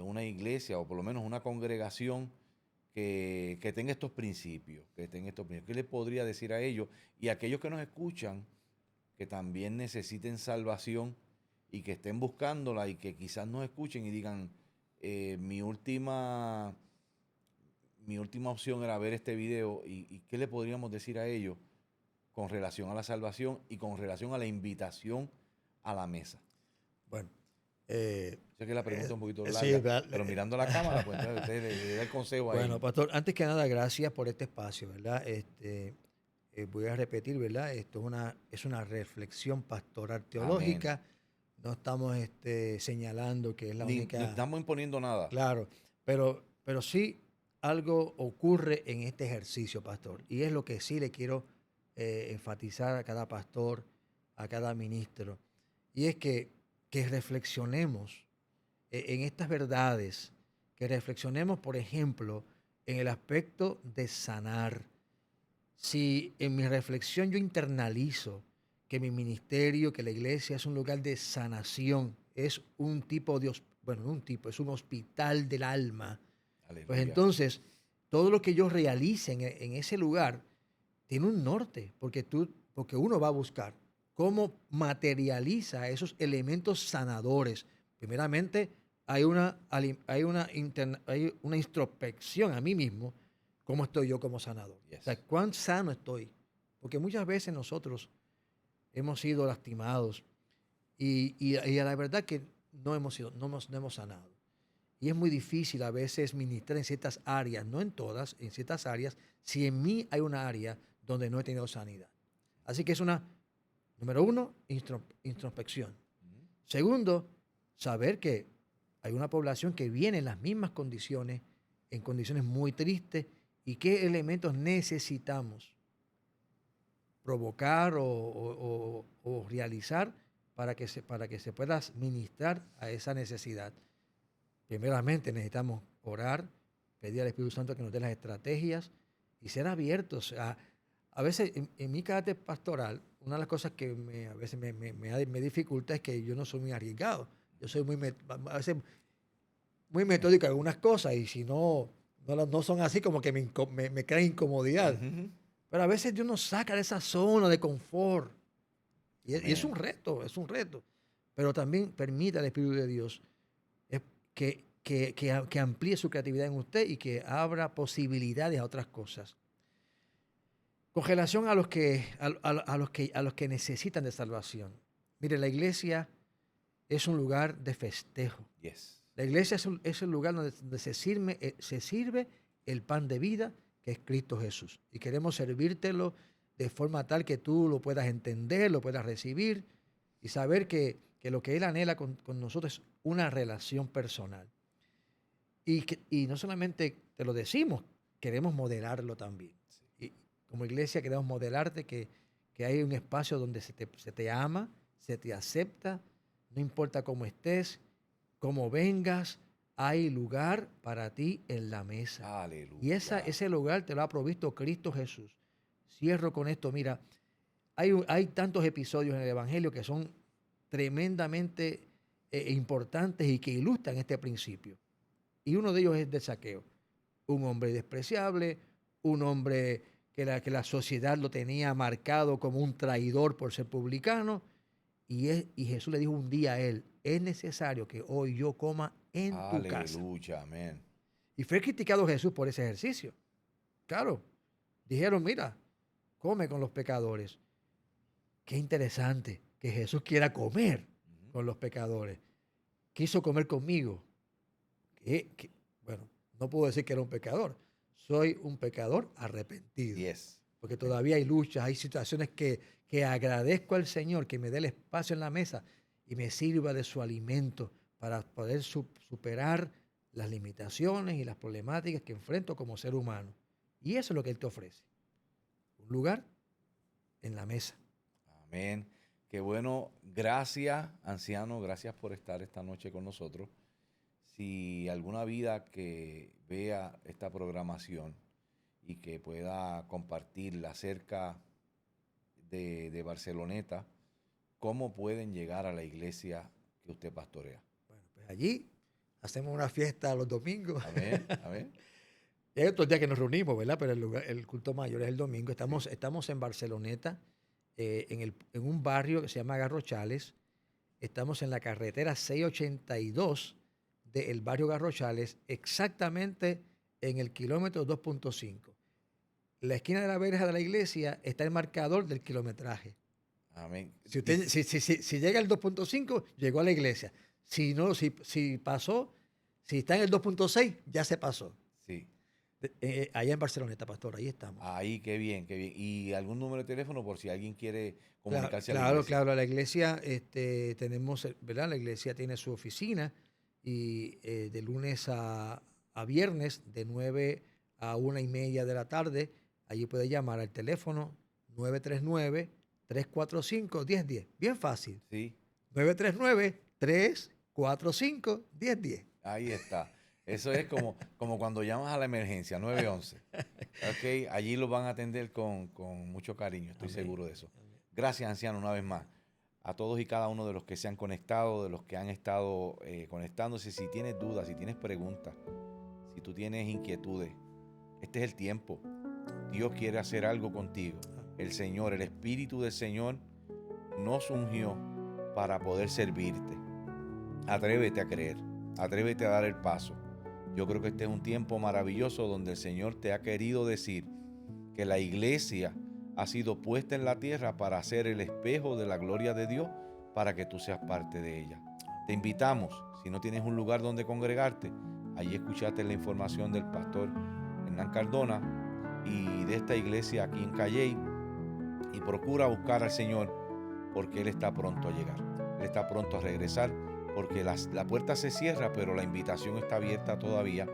una iglesia o por lo menos una congregación que tenga estos principios, que tenga estos principios? ¿Qué le podría decir a ellos y a aquellos que nos escuchan que también necesiten salvación y que estén buscándola y que quizás nos escuchen y digan, eh, mi última, mi última opción era ver este video y qué le podríamos decir a ellos con relación a la salvación y con relación a la invitación a la mesa? Bueno, Sé que la pregunta es un poquito sí, larga, pero mirando la cámara, pues entonces usted le da el consejo bueno, ahí. pastor, antes que nada, gracias por este espacio, ¿verdad? Voy a repetir, ¿verdad? Esto es una reflexión pastoral Amén. teológica. No estamos señalando que es la Ni no única, estamos imponiendo nada. claro, pero sí algo ocurre en este ejercicio, pastor, y es lo que sí le quiero enfatizar a cada pastor, a cada ministro, y es que reflexionemos en estas verdades, que reflexionemos, por ejemplo, en el aspecto de sanar. Si en mi reflexión yo internalizo que mi ministerio, que la iglesia es un lugar de sanación, es un tipo de, bueno, no un tipo, es un hospital del alma, pues Aleluya. entonces todo lo que yo realice en ese lugar tiene un norte, porque uno va a buscar cómo materializa esos elementos sanadores. Primeramente, hay una introspección a mí mismo, cómo estoy yo como sanador. O sea, Yes. cuán sano estoy. Porque muchas veces nosotros hemos sido lastimados y a la verdad que no hemos sanado. Y es muy difícil a veces ministrar en ciertas áreas, no en todas, en ciertas áreas, si en mí hay una área donde no he tenido sanidad. Así que es número uno, introspección. Ujú. Segundo, saber que hay una población que viene en las mismas condiciones, en condiciones muy tristes, y qué elementos necesitamos provocar o realizar para que se pueda ministrar a esa necesidad. Primeramente necesitamos orar, pedir al Espíritu Santo que nos dé las estrategias y ser abiertos. A veces en mi carácter pastoral, una de las cosas que a veces me dificulta es que yo no soy muy arriesgado. Yo soy a veces muy metódico en algunas cosas y si no son así como que me crean incomodidad. Ujú. Pero a veces Dios nos saca de esa zona de confort. Y es Amén. un reto, es un reto. Pero también permite al Espíritu de Dios que amplíe su creatividad en usted y que abra posibilidades a otras cosas. Con relación a a los que necesitan de salvación. Mire, la iglesia es un lugar de festejo. Yes. La iglesia es el lugar donde se sirve el pan de vida, que es Cristo Jesús. Y queremos servírtelo de forma tal que tú lo puedas entender, lo puedas recibir y saber que lo que Él anhela con nosotros es una relación personal. Y no solamente te lo decimos, queremos modelarlo también. Sí. Y como iglesia queremos modelarte que hay un espacio donde se te ama, se te acepta, no importa cómo estés, cómo vengas, hay lugar para ti en la mesa. Y Aleluya. ese lugar te lo ha provisto Cristo Jesús. Cierro con esto, mira, hay tantos episodios en el Evangelio que son tremendamente importantes y que ilustran este principio. Y uno de ellos es de Zaqueo, un hombre despreciable, un hombre que la sociedad lo tenía marcado como un traidor por ser publicano. Y Jesús le dijo un día a él, es necesario que hoy yo coma en tu casa. Aleluya. Amén. Y fue criticado Jesús por ese ejercicio. Claro, dijeron, mira, come con los pecadores. Qué interesante que Jesús quiera comer Ujú. con los pecadores. Quiso comer conmigo. Bueno, no puedo decir que era un pecador. Soy un pecador arrepentido. Yes. Porque Amén. todavía hay luchas, hay situaciones que agradezco al Señor que me dé el espacio en la mesa y me sirva de su alimento para poder superar las limitaciones y las problemáticas que enfrento como ser humano. Y eso es lo que Él te ofrece. Un lugar en la mesa. Amén. Qué bueno. Gracias, anciano. Gracias por estar esta noche con nosotros. Si alguna vida que vea esta programación y que pueda compartir acerca de Barceloneta, cómo pueden llegar a la iglesia que usted pastorea. Bueno, pues allí hacemos una fiesta los domingos. Amén, amén. Hay otros días que nos reunimos, ¿verdad? Pero el culto mayor es el domingo. Estamos en Barceloneta, en un barrio que se llama Garrochales. Estamos en la carretera 682 del barrio Garrochales, exactamente en el kilómetro 2.5. La esquina de la verja de la iglesia está el marcador del kilometraje. Amén. Si llega al 2.5, llegó a la iglesia. Si no, si pasó, si está en el 2.6, ya se pasó. Sí. Allá en Barceloneta, pastor, ahí estamos. Ahí, qué bien, qué bien. ¿Y algún número de teléfono por si alguien quiere comunicarse a la Claro, iglesia? claro, la iglesia, tenemos, ¿verdad? La iglesia tiene su oficina y de lunes a viernes, de 9 a 1:30 de la tarde, allí puede llamar al teléfono 939-345-1010. Bien fácil. Sí. 939-345-1010. Ahí está. Eso es como cuando llamas a la emergencia, 911. Okay, allí lo van a atender con mucho cariño, estoy seguro de eso. Gracias, anciano, una vez más. A todos y cada uno de los que se han conectado, de los que han estado conectándose. Si tienes dudas, si tienes preguntas, si tú tienes inquietudes, este es el tiempo. Dios quiere hacer algo contigo. El Señor, el Espíritu del Señor nos ungió para poder servirte. Atrévete a creer, atrévete a dar el paso. Yo creo que este es un tiempo maravilloso donde el Señor te ha querido decir que la iglesia ha sido puesta en la tierra para ser el espejo de la gloria de Dios, para que tú seas parte de ella. Te invitamos, si no tienes un lugar donde congregarte, allí escuchaste la información del pastor Hernán Cardona y de esta iglesia aquí en Calley, y procura buscar al Señor porque Él está pronto a llegar. Él está pronto a regresar, porque la puerta se cierra, pero la invitación está abierta todavía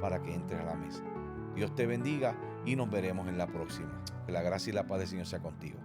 para que entres a la mesa. Dios te bendiga y nos veremos en la próxima. Que la gracia y la paz del Señor sea contigo.